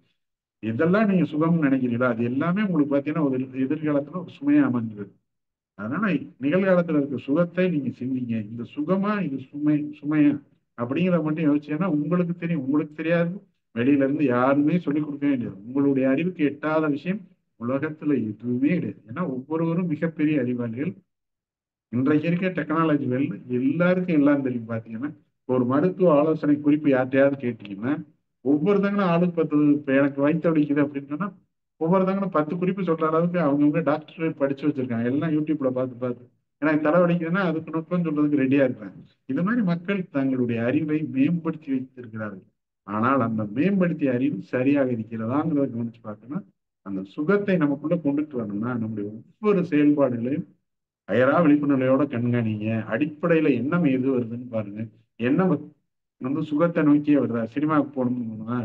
எதெல்லாம் நீங்க சுகம்னு நினைக்கிறீங்களோ அது எல்லாமே உங்களுக்கு பார்த்தீங்கன்னா ஒரு எதிர்காலத்துல ஒரு சுமையா அமைஞ்சிருது. அதனால நிகழ்காலத்துல இருக்க சுகத்தை நீங்க சிந்திங்க. இந்த சுகமா இது சுமையா அப்படிங்கிறத மட்டும் யோசிச்சீங்கன்னா உங்களுக்கு தெரியும். உங்களுக்கு தெரியாது, வெளியில இருந்து யாருமே சொல்லிக் கொடுக்க வேண்டியது. உங்களுடைய அறிவுக்கு எட்டாத விஷயம் உலகத்துல எதுவுமே கிடையாது. ஏன்னா ஒவ்வொருவரும் மிகப்பெரிய அறிவாளிகள். இன்றைக்கு இருக்க டெக்னாலஜி வேல்டு எல்லாருக்கும் எல்லாம் தெரியும். பாத்தீங்கன்னா ஒரு மருத்துவ ஆலோசனை குறிப்பு யார்ட்டையாவது கேட்டீங்கன்னா ஒவ்வொருத்தங்களும் ஆளுக்கு 10. இப்ப எனக்கு வயிற்று வலிக்குது அப்படின்னு சொன்னா ஒவ்வொருத்தங்களும் 10 குறிப்பு சொல்ற அளவுக்கு அவங்கவுங்க டாக்டர் படிச்சு வச்சிருக்காங்க. எல்லாம் யூடியூப்ல பார்த்து எனக்கு தலைவலிக்குதுன்னா அதுக்கு நுட்பம் சொல்றதுக்கு ரெடியா இருக்காங்க. இது மாதிரி மக்கள் தங்களுடைய அறிவை மேம்படுத்தி வைத்திருக்கிறார்கள். ஆனால் அந்த மேம்படுத்திய அறிவு சரியாக இருக்கிறதாங்கிறத கவனிச்சு பார்க்கணும். அந்த சுகத்தை நமக்குள்ள கொண்டுட்டு வரணும்னா நம்முடைய ஒவ்வொரு செயல்பாடுகளையும் அயரா விழிப்புணர்வையோட கண்காணிங்க. அடிப்படையில எண்ணம் எது வருதுன்னு பாருங்க. எண்ணம் சுகத்தை நோக்கியே வருதா? சினிமாவுக்கு போகணும்னு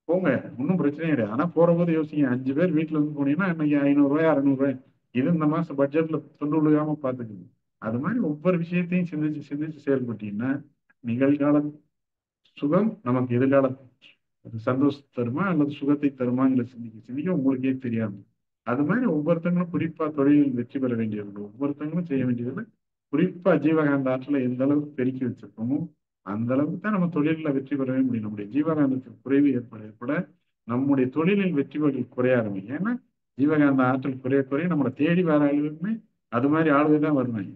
போங்க, ஒன்றும் பிரச்சனையே கிடையாது. ஆனா போற போது யோசிங்க, 5 பேர் வீட்டுல இருந்து போனீங்கன்னா இன்னைக்கு 500 ரூபாய் 600 ரூபாய் இது இந்த மாசம் பட்ஜெட்ல துண்டு விழுகாம பாத்துக்கணும். அது மாதிரி ஒவ்வொரு விஷயத்தையும் சிந்திச்சு சிந்திச்சு செயல்பட்டீங்கன்னா நிகழ்கால சுகம் நமக்கு எதிர்கால சந்தோஷத்தை தருமா அல்லது சுகத்தை தருமாங்கிற சிந்திக்க சிந்திக்க உங்களுக்கே தெரியாது. அது மாதிரி ஒவ்வொருத்தங்களும் குறிப்பா தொழிலில் வெற்றி பெற வேண்டியவர்கள் ஒவ்வொருத்தங்களும் செய்ய வேண்டியதுல குறிப்பா ஜீவகாந்த ஆற்றலை எந்த அளவுக்கு பெருக்கி வச்சிருக்கோமோ அந்த அளவுக்கு தான் நம்ம தொழிலில் வெற்றி பெறவே முடியும். நம்முடைய ஜீவகாந்தத்தில் குறைவு ஏற்பட நம்முடைய தொழிலில் வெற்றி பெறுதல் குறைய ஆரம்பிக்கும். ஏன்னா ஜீவகாந்த ஆற்றல் குறைய குறைய நம்மளை தேடி வர ஆளுமே அது மாதிரி ஆளுகள் தான் வருவாங்க.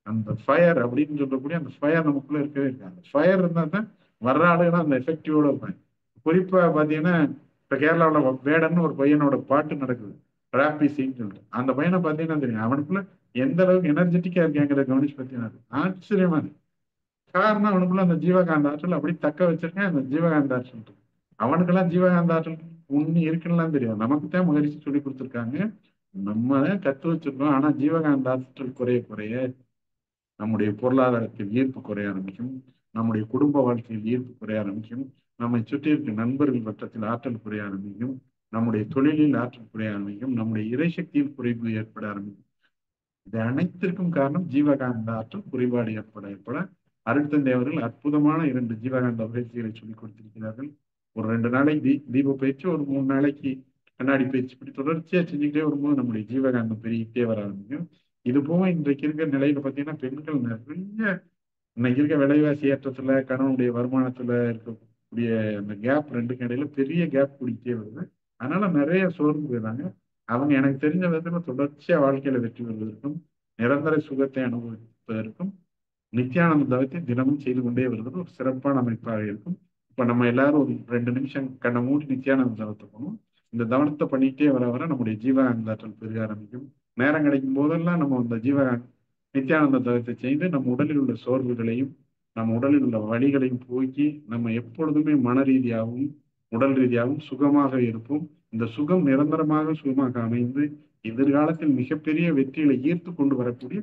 அந்த ஃபயர் அப்படின்னு சொல்லக்கூடிய அந்த ஃபயர் நமக்குள்ள இருக்கவே இருக்காங்க. ஃபயர் இருந்தா தான் வர்ற ஆளுகளும் அந்த எஃபெக்டிவோட இருப்பாங்க. குறிப்பா பாத்தீங்கன்னா இப்ப கேரளாவுல வேடன்னு ஒரு பையனோட பாட்டு நடக்குது. ராப்பி சிங் சொல்லிட்டு அந்த பையனை பார்த்தீங்கன்னா தெரியும் அவனுக்குள்ள எந்த அளவுக்கு எனர்ஜெட்டிக்கா இருக்காங்கிறத கவனிச்சு பார்த்தீங்கன்னா ஆச்சரியமா இருக்கு. காரணம் அவனுக்குள்ள அந்த ஜீவகாந்த ஆற்றல் அப்படி தக்க வச்சிருக்கேன். அந்த ஜீவகாந்த ஆற்றல் இருக்கு. அவனுக்கெல்லாம் ஜீவகாந்த ஆற்றல் ஒண்ணு இருக்குன்னுலாம் தெரியும். நமக்கு தான் மகிழ்ச்சி சொல்லி கொடுத்துருக்காங்க. நம்ம தான் கத்து வச்சிருக்கோம். ஆனா ஜீவகாந்த ஆற்றல் குறைய குறைய நம்முடைய பொருளாதாரத்தில் ஈர்ப்பு குறைய ஆரம்பிக்கும். நம்முடைய குடும்ப வாழ்க்கையில் ஈர்ப்பு குறைய ஆரம்பிக்கும். நம்மை சுற்றி இருக்க நண்பர்கள் வட்டத்தில் ஆற்றல் குறைய ஆரம்பிக்கும். நம்முடைய தொழிலில் ஆற்றல் குறைய ஆரம்பிக்கும். நம்முடைய இறைசக்தியில் குறைவு ஏற்பட ஆரம்பிக்கும். இது அனைத்திற்கும் காரணம் ஜீவகாந்த ஆற்றல் குறைபாடு ஏற்பட அருட்தந்தை அவர்கள் அற்புதமான 2 ஜீவகாந்த பயிற்சிகளை சொல்லிக் கொடுத்திருக்கிறார்கள். ஒரு 2 நாளைக்கு தீப பயிற்சி, ஒரு 3 நாளைக்கு கண்ணாடி பயிற்சி, இப்படி தொடர்ச்சியா செஞ்சுக்கிட்டே வரும்போது நம்முடைய ஜீவகாந்தம் பெருகிட்டே வர ஆரம்பிக்கும். இது போக இன்றைக்கு இருக்கிற நிலையில பார்த்தீங்கன்னா பெண்கள் நிறைய இன்னைக்கு இருக்க விலைவாசி ஏற்றத்துல கணவனுடைய வருமானத்துல இருக்கக்கூடிய அந்த கேப் ரெண்டுக்கு இடையில பெரிய கேப் கூடிக்கிட்டே வருது. அதனால நிறைய சோர்ந்து போயிடுறாங்க. அவங்க எனக்கு தெரிஞ்ச விதத்துல தொடர்ச்சியா வாழ்க்கையில வெற்றி பெறுவதற்கும் நிரந்தர சுகத்தை அனுபவிப்பதற்கும் நித்யானந்த தவத்தை தினமும் செய்து கொண்டே வருவது ஒரு சிறப்பான அமைப்பாக இருக்கும். இப்ப நம்ம எல்லாரும் ஒரு 2 நிமிஷம் கண்ணை மூடி நித்யானந்த தவத்தை பண்ணுவோம். இந்த தவனத்தை பண்ணிக்கிட்டே வர வர நம்முடைய ஜீவகாந்த ஆற்றல் பெருக ஆரம்பிக்கும். நேரம் கிடைக்கும் போதெல்லாம் நம்ம அந்த நித்யானந்த தவத்தை செய்து நம் உடலில் உள்ள சோர்வுகளையும் நம் உடலில் உள்ள வலிகளையும் போக்கி நம்ம எப்பொழுதுமே மன ரீதியாகவும் உடல் ரீதியாகவும் சுகமாக இருப்போம். இந்த சுகம் நிரந்தரமாக சுகமாக அமைந்து எதிர்காலத்தில் மிகப்பெரிய வெற்றிகளை ஈர்த்து கொண்டு வரக்கூடிய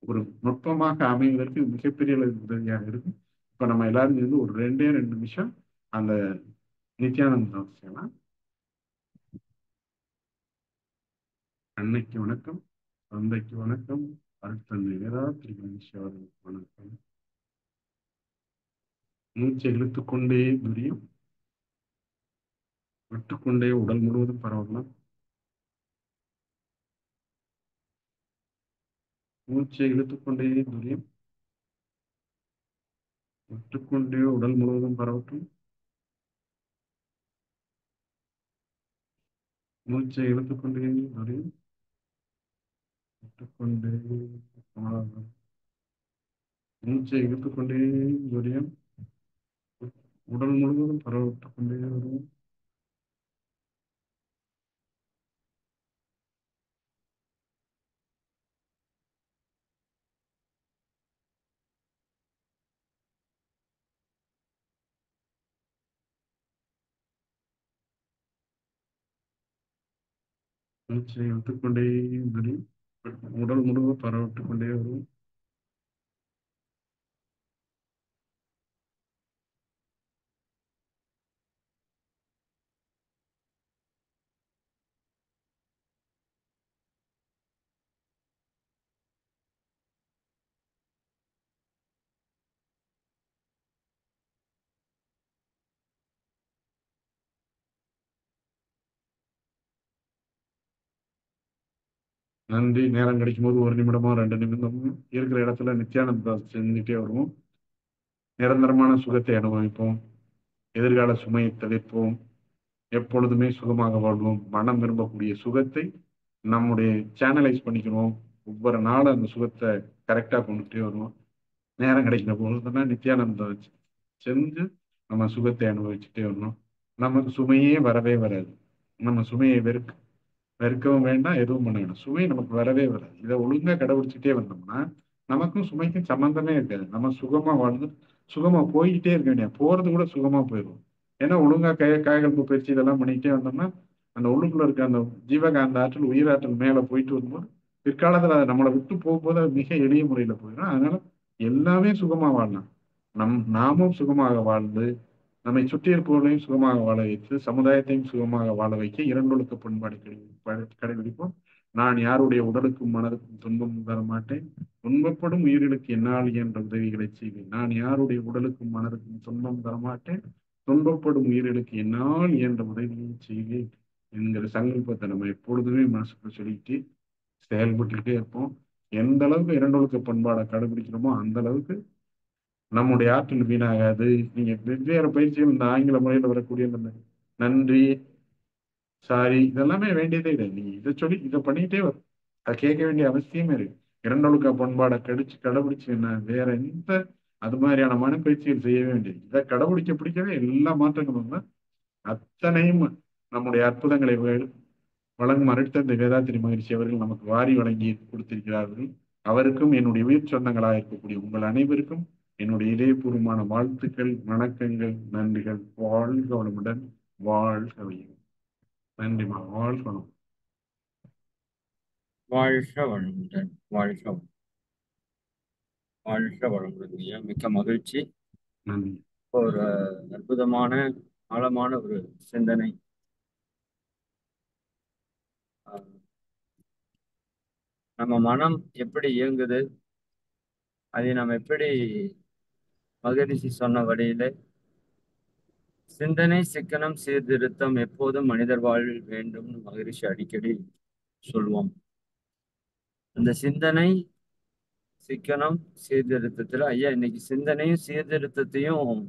ஒரு நுட்பமாக அமைவதற்கு இது மிகப்பெரிய அளவில் உதவியாக இருக்கும். இப்ப நம்ம எல்லாரும் சேர்ந்து ஒரு 2 நிமிஷம் அந்த நித்யானந்த தவத்தை செய்யலாம். அன்னைக்கு வணக்கம், தந்தைக்கு வணக்கம், அருட்தந்தை வேதாத்ரி மகரிஷி அவர்களுக்கு வணக்கம். மூச்சை இழுத்துக்கொண்டே புரியும், விட்டுக்கொண்டே உடல் முழுவதும் பரவலாம். மூச்சை இழுத்துக்கொண்டே துரியம் விட்டுக்கொண்டே உடல் முழுவதும் பரவட்டும். மூச்சை இழுத்துக்கொண்டே துரியம் விட்டுக்கொண்டே பரவட்டும். மூச்சை இழுத்துக்கொண்டே துரியம் உடல் முழுவதும் பரவட்டுக் கொண்டே வரும். மூச்சை இழுத்துக்கொண்டே துரியம் உடல் முழுவதும் பரவட்டுக் கொண்டே வரும். நன்றி. நேரம் கிடைக்கும் போது 1 நிமிடமோ 2 நிமிடமோ இருக்கிற இடத்துல நித்யானந்தா செஞ்சுட்டே வருவோம். நிரந்தரமான சுகத்தை அனுபவிப்போம். எதிர்கால சுமையை தவிர்ப்போம். எப்பொழுதுமே சுகமாக வாழ்வோம். மனம் விரும்பக்கூடிய சுகத்தை நம்முடைய சேனலைஸ் பண்ணிக்கணும். ஒவ்வொரு நாளும் அந்த சுகத்தை கரெக்டா கொண்டுட்டே வருவோம். நேரம் கிடைக்கிற பொழுதுனா நித்யானந்தம் செஞ்சு நம்ம சுகத்தை அனுபவிச்சுட்டே வரணும். நமக்கு சுமையே வரவே வராது. நம்ம சுமையை வெறுக்கவும் வேண்டாம், எதுவும் பண்ண வேண்டாம். சுமை நமக்கு வரவே வராது. இதை ஒழுங்கா கடைபிடிச்சிட்டே வந்தோம்னா நமக்கும் சுமைக்கும் சம்பந்தமே இருக்காது. நம்ம சுகமா வாழ்ந்து சுகமா போய்கிட்டே இருக்க வேண்டிய போறது கூட சுகமா போயிடும். ஏன்னா ஒழுங்கா காயகல்ப பயிற்சி இதெல்லாம் பண்ணிக்கிட்டே வந்தோம்னா அந்த உள்ளுக்குள்ள இருக்க அந்த ஜீவகாந்த ஆற்றல் உயிராற்றல் மேல போயிட்டு வரும்போது பிற்காலத்துல அதை நம்மளை விட்டு போகும்போது அது மிக எளிய முறையில போயிடும். அதனால எல்லாமே சுகமா வாழலாம். நாமும் சுகமாக வாழ்ந்து நம்மை சுற்றி இருப்பவர்களையும் சுகமாக வாழ வைத்து சமுதாயத்தையும் சுகமாக வாழ வைக்க இரண்டொழுக்க பண்பாடு கடைபிடிப்போம். நான் யாருடைய உடலுக்கும் மனதுக்கும் துன்பம் தர மாட்டேன். துன்பப்படும் உயிர்களுக்கு என்னால் என்ற உதவிகளை செய்வேன். நான் யாருடைய உடலுக்கும் மனதுக்கும் துன்பம் தர மாட்டேன். துன்பப்படும் உயிர்களுக்கு என்னால் என்ற உதவியை செய்வேன் என்கிற சங்கல்பத்தை நம்ம எப்பொழுதுமே மனசுக்குள்ள சொல்லிட்டு செயல்பட்டுக்கிட்டே இருப்போம். எந்த அளவுக்கு இரண்டொழுக்க பண்பாடை கடைபிடிக்கிறோமோ அந்த அளவுக்கு நம்முடைய ஆற்றல் வீணாகாது. நீங்க வெவ்வேறு பயிற்சிகள் இந்த ஆங்கில முறையில் வரக்கூடிய இந்த நன்றி, சாரி இதெல்லாமே வேண்டியதே இல்லை. நீங்க இதை சொல்லி இதை பண்ணிட்டே வரும். அதை கேட்க வேண்டிய அவசியமே இருக்கு. இரண்டொழுக்க பண்பாடை கடைபிடிச்சு என்ன வேற எந்த அது மாதிரியான மனப்பயிற்சிகள் செய்யவே வேண்டியது. இதை கடைபிடிக்க பிடிக்கவே எல்லா மாற்றங்களும் தான். அத்தனையும் நம்முடைய அற்புதங்களை வழங்கும் அருட்தந்தை வேதாத்திரி மகிழ்ச்சி அவர்கள் நமக்கு வாரி வழங்கி கொடுத்திருக்கிறார்கள். அவருக்கும் என்னுடைய உயிர் சொந்தங்களாக இருக்கக்கூடிய உங்கள் அனைவருக்கும் என்னுடைய இதயபூர்வமான வாழ்த்துக்கள், வணக்கங்கள், நன்றிகள். வாழ்க வளமுடன், வாழ்க வையம். நன்றிமா, வாழ்க வளம்.
வாழ்க வளமுடன், வாழ்க வளமுடன். மிக்க மகிழ்ச்சி.
நன்றி.
ஒரு அற்புதமான ஆழமான ஒரு சிந்தனை. நம்ம மனம் எப்படி இயங்குது, அதை நம்ம எப்படி மகரிஷி சொன்ன வழியில சிந்தனை சிக்கனம் சீர்திருத்தம் எப்போதும் மனிதர் வாழ்வில் வேண்டும் மகரிஷி அடிக்கடி சொல்லுவோம். அந்த சிந்தனை சிக்கனம் சீர்திருத்தத்துல ஐயா இன்னைக்கு சிந்தனையும் சீர்திருத்தத்தையும்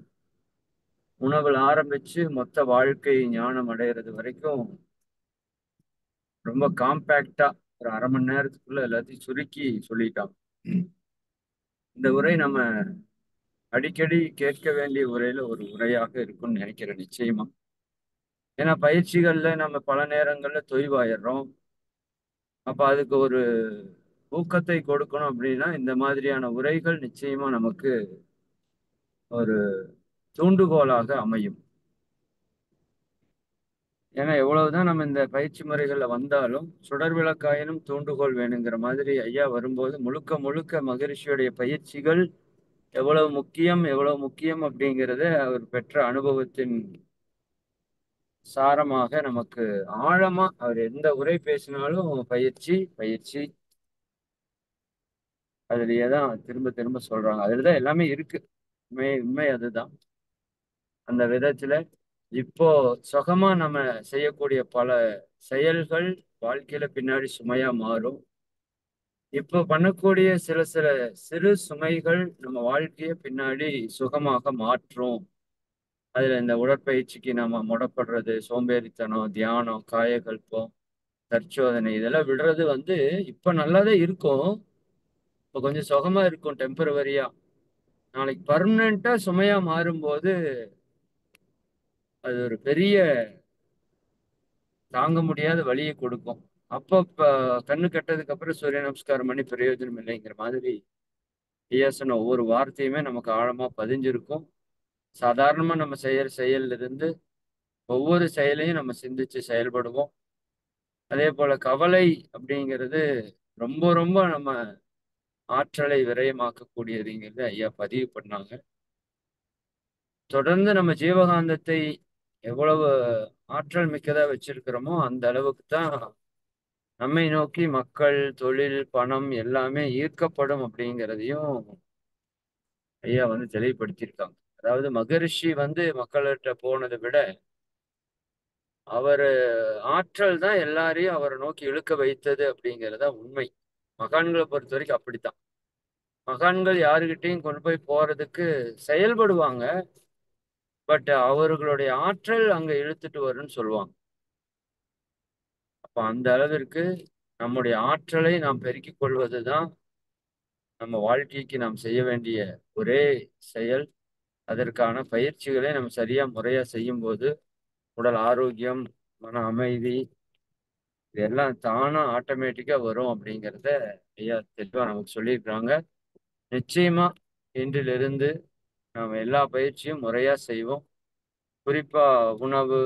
உணவுல ஆரம்பிச்சு மொத்த வாழ்க்கை ஞானம் அடைகிறது வரைக்கும் ரொம்ப காம்பேக்டா ஒரு 1/2 மணி நேரத்துக்குள்ள எல்லாத்தையும் சுருக்கி சொல்லிட்டான். இந்த உரை நம்ம அடிக்கடி கேட்க வேண்டிய உரையில ஒரு உரையாக இருக்கும்னு நினைக்கிறேன் நிச்சயமா. ஏன்னா பயிற்சிகள்ல நம்ம பல நேரங்கள்ல தொய்வாயிடுறோம். அப்ப அதுக்கு ஒரு ஊக்கத்தை கொடுக்கணும் அப்படின்னா இந்த மாதிரியான உரைகள் நிச்சயமா நமக்கு ஒரு தூண்டுகோலாக அமையும். ஏன்னா எவ்வளவுதான் நம்ம இந்த பயிற்சி முறைகள்ல வந்தாலும் சுடர் விளக்காயினும் தூண்டுகோல் வேணுங்கிற மாதிரி ஐயா வரும்போது முழுக்க முழுக்க மகரிஷியுடைய பயிற்சிகள் எவ்வளவு முக்கியம் அப்படிங்கிறத அவர் பெற்ற அனுபவத்தின் சாரமாக நமக்கு ஆழமா அவர் எந்த உரை பேசினாலும் பயிற்சி பயிற்சி அதுலயே தான் திரும்ப திரும்ப சொல்றாங்க. அதுலதான் எல்லாமே இருக்கு. உண்மை அதுதான். அந்த விதத்துல இப்போ சுகமா நம்ம செய்யக்கூடிய பல செயல்கள் வாழ்க்கையில பின்னாடி சுமையா மாறும். இப்போ பண்ணக்கூடிய சில சில சிறு சுமைகள் நம்ம வாழ்க்கையை பின்னாடி சுகமாக மாற்றும். அதுல இந்த உடற்பயிற்சிக்கு நம்ம முடப்படுறது, சோம்பேறித்தனம், தியானம், காயகல்பம், தற்சோதனை இதெல்லாம் விடுறது வந்து இப்ப நல்லாதான் இருக்கும். இப்ப கொஞ்சம் சுகமா இருக்கும் டெம்பரவரியா. நாளைக்கு பர்மனண்டா சுமையா மாறும்போது அது ஒரு பெரிய தாங்க முடியாத வலியை கொடுக்கும். அப்ப கண்ணு கெட்டதுக்கு அப்புறம் சூரிய நமஸ்காரம் பண்ணி பிரயோஜனம் இல்லைங்கிற மாதிரி ஐயா சொன்ன ஒவ்வொரு வார்த்தையுமே நமக்கு ஆழமா பதிஞ்சிருக்கும். சாதாரணமா நம்ம செய்யற செயல்ல இருந்து ஒவ்வொரு செயலையும் நம்ம சிந்திச்சு செயல்படுவோம். அதே போல கவலை அப்படிங்கிறது ரொம்ப ரொம்ப நம்ம ஆற்றலை விரயமாக்கக்கூடியதுங்கிறது ஐயா பதிவு பண்ணாங்க. தொடர்ந்து நம்ம ஜீவகாந்தத்தை எவ்வளவு ஆற்றல் மிக்கதா வச்சிருக்கிறோமோ அந்த அளவுக்கு தான் நம்மை நோக்கி மக்கள், தொழில், பணம் எல்லாமே ஈர்க்கப்படும் அப்படிங்கிறதையும் ஐயா வந்து தெளிவுபடுத்தியிருக்காங்க. அதாவது மகரிஷி வந்து மக்கள்கிட்ட போனதை விட அவர் ஆற்றல் தான் எல்லாரையும் அவரை நோக்கி இழுக்க வைத்தது அப்படிங்கிறதா உண்மை. மகான்களை பொறுத்த வரைக்கும் அப்படித்தான். மகான்கள் யாருகிட்டையும் கொண்டு போய் போறதுக்கு செயல்படுவாங்க. பட் அவர்களுடைய ஆற்றல் அங்க இழுத்துட்டு வரும்னு சொல்லுவாங்க. அப்ப அந்த அளவிற்கு நம்முடைய ஆற்றலை நாம் பெருக்கிக் கொள்வதுதான் நம்ம வாழ்க்கைக்கு நாம் செய்ய வேண்டிய ஒரே செயல். அதற்கான பயிற்சிகளை நம்ம சரியா முறையா செய்யும் போது உடல் ஆரோக்கியம், மன அமைதி இதெல்லாம் தானா ஆட்டோமேட்டிக்கா வரும் அப்படிங்கிறத ஐயா தெளிவா நமக்கு சொல்லியிருக்கிறாங்க. நிச்சயமா இன்றிலிருந்து நாம் எல்லா பயிற்சியும் முறையா செய்வோம். குறிப்பா உணவு,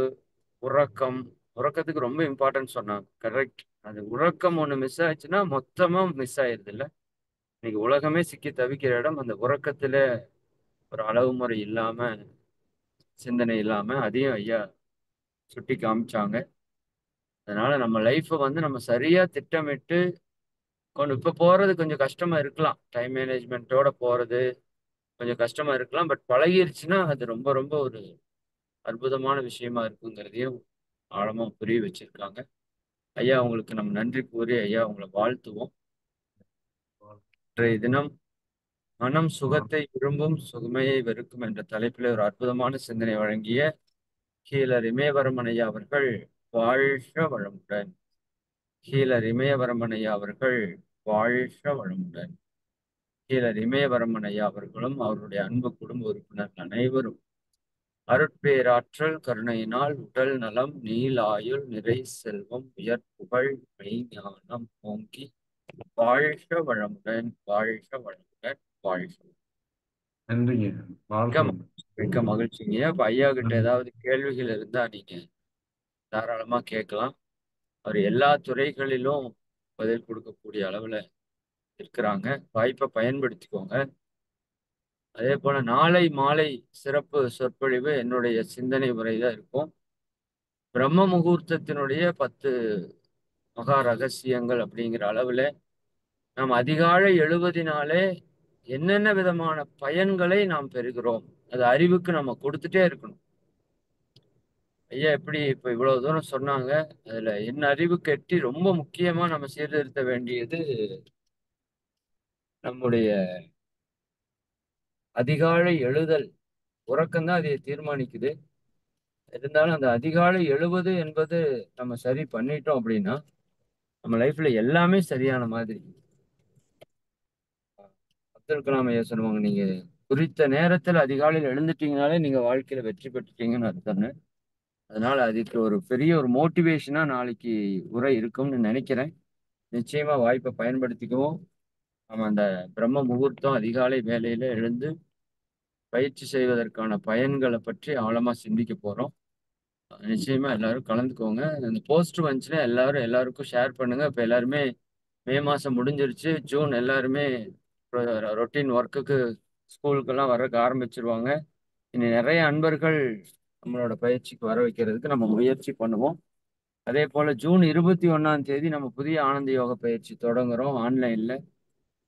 உறக்கம். உறக்கத்துக்கு ரொம்ப இம்பார்ட்டன்ஸ் சொன்னாங்க. கரெக்ட். அது உறக்கம் ஒண்ணு மிஸ் ஆயிடுச்சுன்னா மொத்தமா மிஸ் ஆயிருது இல்ல. இன்னைக்கு உலகமே சிக்கி தவிக்கிற இடம் அந்த உறக்கத்துல ஒரு அளவு முறை இல்லாம, சிந்தனை இல்லாம அதையும் ஐயா சுட்டி காமிச்சாங்க. அதனால நம்ம லைஃப்பை வந்து நம்ம சரியா திட்டமிட்டு இப்ப போறது கொஞ்சம் கஷ்டமா இருக்கலாம். டைம் மேனேஜ்மெண்ட்டோட போறது கொஞ்சம் கஷ்டமா இருக்கலாம். பட் பழகிருச்சுன்னா அது ரொம்ப ரொம்ப ஒரு அற்புதமான விஷயமா இருக்குங்கிறதையும் ஆழமா புரிய வச்சிருக்காங்க. ஐயா உங்களுக்கு நம்ம நன்றி கூறி ஐயா உங்களை வாழ்த்துவோம். இன்றைய தினம் மனம் சுகத்தை விரும்பும் சுகமையை வெறுக்கும் என்ற தலைப்பில் ஒரு அற்புதமான சிந்தனை வழங்கிய ஹீலர் இமயவரமன் ஐயா அவர்கள் வாழ்க வளமுடன். ஹீலர் இமயவரமன் ஐயா அவர்கள் வாழ்க வளமுடன். ஹீலர் இமயவரமன் ஐயா அவர்களும் அவருடைய அன்பு குடும்ப உறுப்பினர்கள் அனைவரும் அருட்பேராற்றல் கருணையினால் உடல் நலம், நீள் ஆயுள், நிறை செல்வம், உயர் புகழ், மெய்ஞானம் ஓங்கி வாழ்க வளமுடன், வாழ்க வளமுடன், வாழ்க.
நன்றிங்க. வாழ்க
மிக்க
வளமுடன்.
மிக்க மகிழ்ச்சிங்க. இப்ப ஐயா கிட்ட
நன்றி.
ஏதாவது கேள்விகள் இருந்தா நீங்க தாராளமா கேட்கலாம். அவர் எல்லா துறைகளிலும் பதில் கொடுக்கக்கூடிய அளவுல இருக்கிறாங்க. வாய்ப்பை பயன்படுத்திக்கோங்க. அதே போல நாளை மாலை சிறப்பு சொற்பொழிவு என்னுடைய சிந்தனை முறைதான் இருக்கும். பிரம்ம முகூர்த்தத்தினுடைய 10 மகா ரகசியங்கள் அப்படிங்கிற அளவுல நாம் அதிகாலை எழுவதினாலே என்னென்ன விதமான பயன்களை நாம் பெறுகிறோம். அது அறிவுக்கு நம்ம கொடுத்துட்டே இருக்கணும். ஐயா எப்படி இப்ப இவ்வளவு தூரம் சொன்னாங்க. அதுல என்ன அறிவுக்கு எட்டி ரொம்ப முக்கியமா நம்ம சீர்திருத்த வேண்டியது நம்முடைய அதிகாலை எழுதல். உறக்கம்தான் அதை தீர்மானிக்குது. இருந்தாலும் அந்த அதிகாலை எழுவது என்பது நம்ம சரி பண்ணிட்டோம் அப்படின்னா நம்ம லைஃப்ல எல்லாமே சரியான மாதிரி. அப்துல் கலாம் ஐயா சொல்லுவாங்க, நீங்க குறித்த நேரத்துல அதிகாலையில் எழுந்துட்டீங்கனாலே நீங்க வாழ்க்கையில வெற்றி பெற்றுட்டீங்கன்னு அர்த்தம்னு. அதனால அதுக்கு ஒரு பெரிய ஒரு மோட்டிவேஷனா நாளைக்கு உரை இருக்கும்னு நினைக்கிறேன். நிச்சயமா வாய்ப்பை பயன்படுத்திக்குவோம். நம்ம அந்த பிரம்ம முகூர்த்தம் அதிகாலை வேலையில எழுந்து பயிற்சி செய்வதற்கான பயன்களை பற்றி ஆழமா சிந்திக்க போறோம். நிச்சயமா எல்லாரும் கலந்துக்கோங்க. அந்த போஸ்ட் வந்துச்சுன்னா எல்லாரும் எல்லாருக்கும் ஷேர் பண்ணுங்க. இப்ப எல்லாருமே மே மாசம் முடிஞ்சிருச்சு. ஜூன் எல்லாருமே ரொட்டீன் ஒர்க்குக்கு ஸ்கூலுக்கெல்லாம் வர்றதுக்கு ஆரம்பிச்சிருவாங்க. இனி நிறைய அன்பர்கள் நம்மளோட பயிற்சிக்கு வர வைக்கிறதுக்கு நம்ம முயற்சி பண்ணுவோம். அதே போல ஜூன் 21 நம்ம புதிய ஆனந்த யோக பயிற்சி தொடங்குறோம் ஆன்லைன்ல.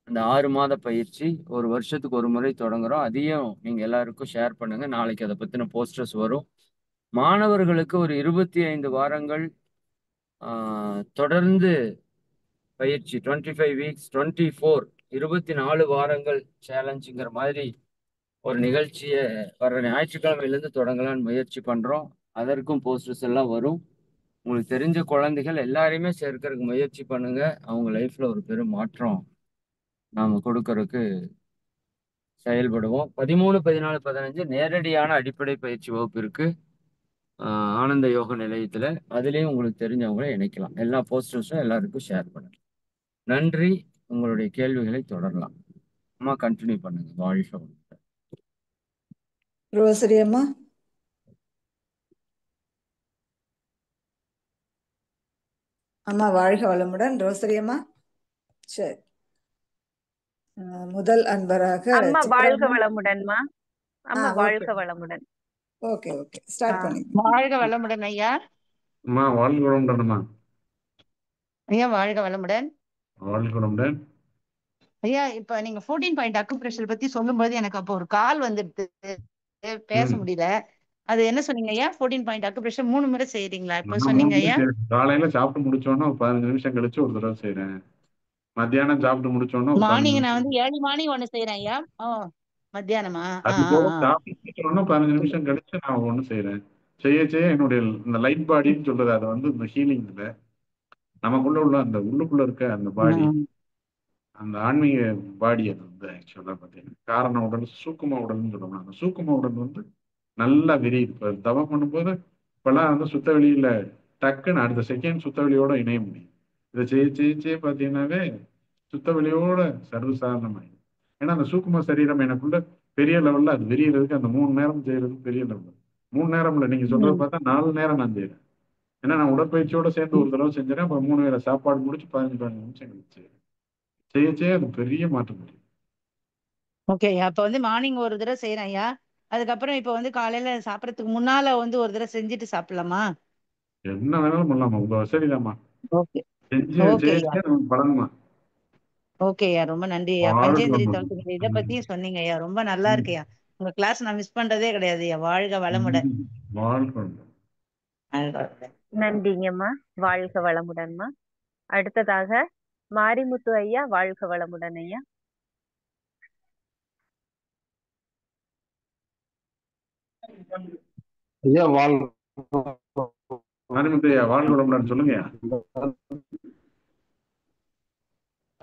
அந்த 6 மாத பயிற்சி ஒரு வருஷத்துக்கு ஒரு முறை தொடங்குறோம். அதையும் நீங்க எல்லாருக்கும் ஷேர் பண்ணுங்க. நாளைக்கு அதை பத்தின போஸ்டர்ஸ் வரும். மாணவர்களுக்கு ஒரு 25 வாரங்கள் தொடர்ந்து பயிற்சி 25 வீக்ஸ் 24 வாரங்கள் சேலஞ்சுங்கிற மாதிரி ஒரு நிகழ்ச்சியை வர ஞாயிற்றுக்கிழமையிலேருந்து தொடங்கலான்னு முயற்சி பண்றோம். அதற்கும் போஸ்டர்ஸ் எல்லாம் வரும். உங்களுக்கு தெரிஞ்ச குழந்தைகள் எல்லாரையுமே சேர்க்கறதுக்கு முயற்சி பண்ணுங்க. அவங்க லைஃப்ல ஒரு பெரும் மாற்றம் நாம கொடுக்கறதுக்கு செயல்படுவோம். 13, 14, 15 நேரடியான அடிப்படை பயிற்சி வகுப்பு இருக்கு ஆனந்த யோக நிலையத்துல. அதுலயும் உங்களுக்கு தெரிஞ்சவங்கள இணைக்கலாம். எல்லா போஸ்டர்ஸும் எல்லாருக்கும் ஷேர் பண்ணுங்க. நன்றி. உங்களுடைய கேள்விகளை தொடரலாம். அம்மா கண்டினியூ பண்ணுங்க. வாழ்க வளமுடன்.
ரோசரி அம்மா. அம்மா வாழ்க வளமுடன். ரோசரி அம்மா. சரி, முதல் அன்பராக
அம்மா வாழ்க
சித்ராம்மா.
வளமுடன்மா. அம்மா
ஓகே
வாழ்க வளமுடன்.
ஓகே ஓகே ஸ்டார்ட் பண்ணுங்க.
வாழ்க வளமுடன் ஐயா.
அம்மா வாழ்க வளமுடன்மா.
ஐயா வாழ்க வளமுடன்.
வாழ்க வளமுடன்.
ஐயா இப்ப நீங்க 14 பாயிண்ட் அக்குப்ரெஷர் பத்தி சொல்லும்போது எனக்கு அப்போ ஒரு கால் வந்துடுது, பேச முடியல. அது என்ன சொன்னீங்க ஐயா? 14 பாயிண்ட் அக்குப்ரெஷர் 3 முறை செய்யறீங்களா? இப்ப சொன்னீங்க ஐயா.
காலையில சாப்பிட்டு முடிச்சோன்னா ஒரு 15 நிமிஷம் கழிச்சு ஒரு தடவை செய்யறேன். மத்தியானம் சாப்பிட்டு முடிச்சோன்னா
மார்னிங் நான் வந்து ஏர்லி மார்னிங் ஒண்ணு செய்யறேன் ஐயா. மத்தியானமா?
அது போக சாப்பிட்டு முடிச்சோன்னா 15 நிமிஷம் கழிச்சு நான் ஒண்ணு செய்யறேன். செய்ய செய்ய என்னுடைய இந்த லைட் பாடின்னு சொல்றது அதை வந்து இந்த ஹீலிங் இல்ல, நமக்குள்ள உள்ள அந்த உள்ளுக்குள்ள இருக்க அந்த பாடி, அந்த ஆன்மீக பாடி, அது வந்து ஆக்சுவலா பார்த்தீங்கன்னா காரண உடல் சூக்கும உடல்னு சொல்லுவாங்க. அந்த சூக்கும உடல் வந்து நல்லா விரியுது. இப்போ தவம் பண்ணும்போது இப்பெல்லாம் வந்து சுத்த வெளியில டக்குன்னு அடுத்த செகண்ட் சுத்த வெளியோட இணைய முடியும். இதை செய்ய பார்த்தீங்கன்னாவே சுத்த வெளியோட சர்வசாதாரணமாயிடும். ஏன்னா அந்த சூக்கும சரீரம் எனக்குள்ள பெரிய லெவல்ல அது விரியறதுக்கு அந்த 3 நேரம் செய்யறது பெரிய லெவல். 3 நேரம் இல்லை, நீங்க சொல்றத பார்த்தா 4 நேரம் நான் செய்யறேன். ஏன்னா நான் உடற்பயிற்சியோட சேர்ந்து ஒரு தடவை செஞ்சேன். அப்புறம் 3 வேளை சாப்பாடு முடிச்சு 15 நிமிஷம் கழிச்சு செய்ய அது பெரிய மாற்றம் முடியும்.
ஓகே, அப்ப வந்து மார்னிங் ஒரு தடவை செய்யறேன் ஐயா. அதுக்கப்புறம் இப்ப வந்து காலையில சாப்பிடறதுக்கு முன்னால வந்து ஒரு தடவை செஞ்சுட்டு சாப்பிடலாமா?
என்ன வேணாலும் பண்ணலாமா, உங்க வசதிதாம்மா.
ஓகே
செஞ்சு
ஓகே ஐயா.
நமக்கு பலனுமா.
ஓகே ஐயா, ரொம்ப நன்றி ஐயா. பஞ்சேந்திரி தவிர்த்து இதை பத்தியும் சொன்னீங்க ஐயா, ரொம்ப நல்லா இருக்கு ஐயா. உங்க கிளாஸ் நான் மிஸ் பண்றதே கிடையாது ஐயா. வாழ்க வளமுடன்.
நன்றிங்கம்மா. வாழ்க வளமுடன்மா. அடுத்ததாக மாரிமுத்து ஐயா. வாழ்க வளமுடன் ஐயா.
ஐயா வாழ்க
மாரிமுத்து ஐயா வாழ்க வளமுடன் சொல்லுங்க ஐயா.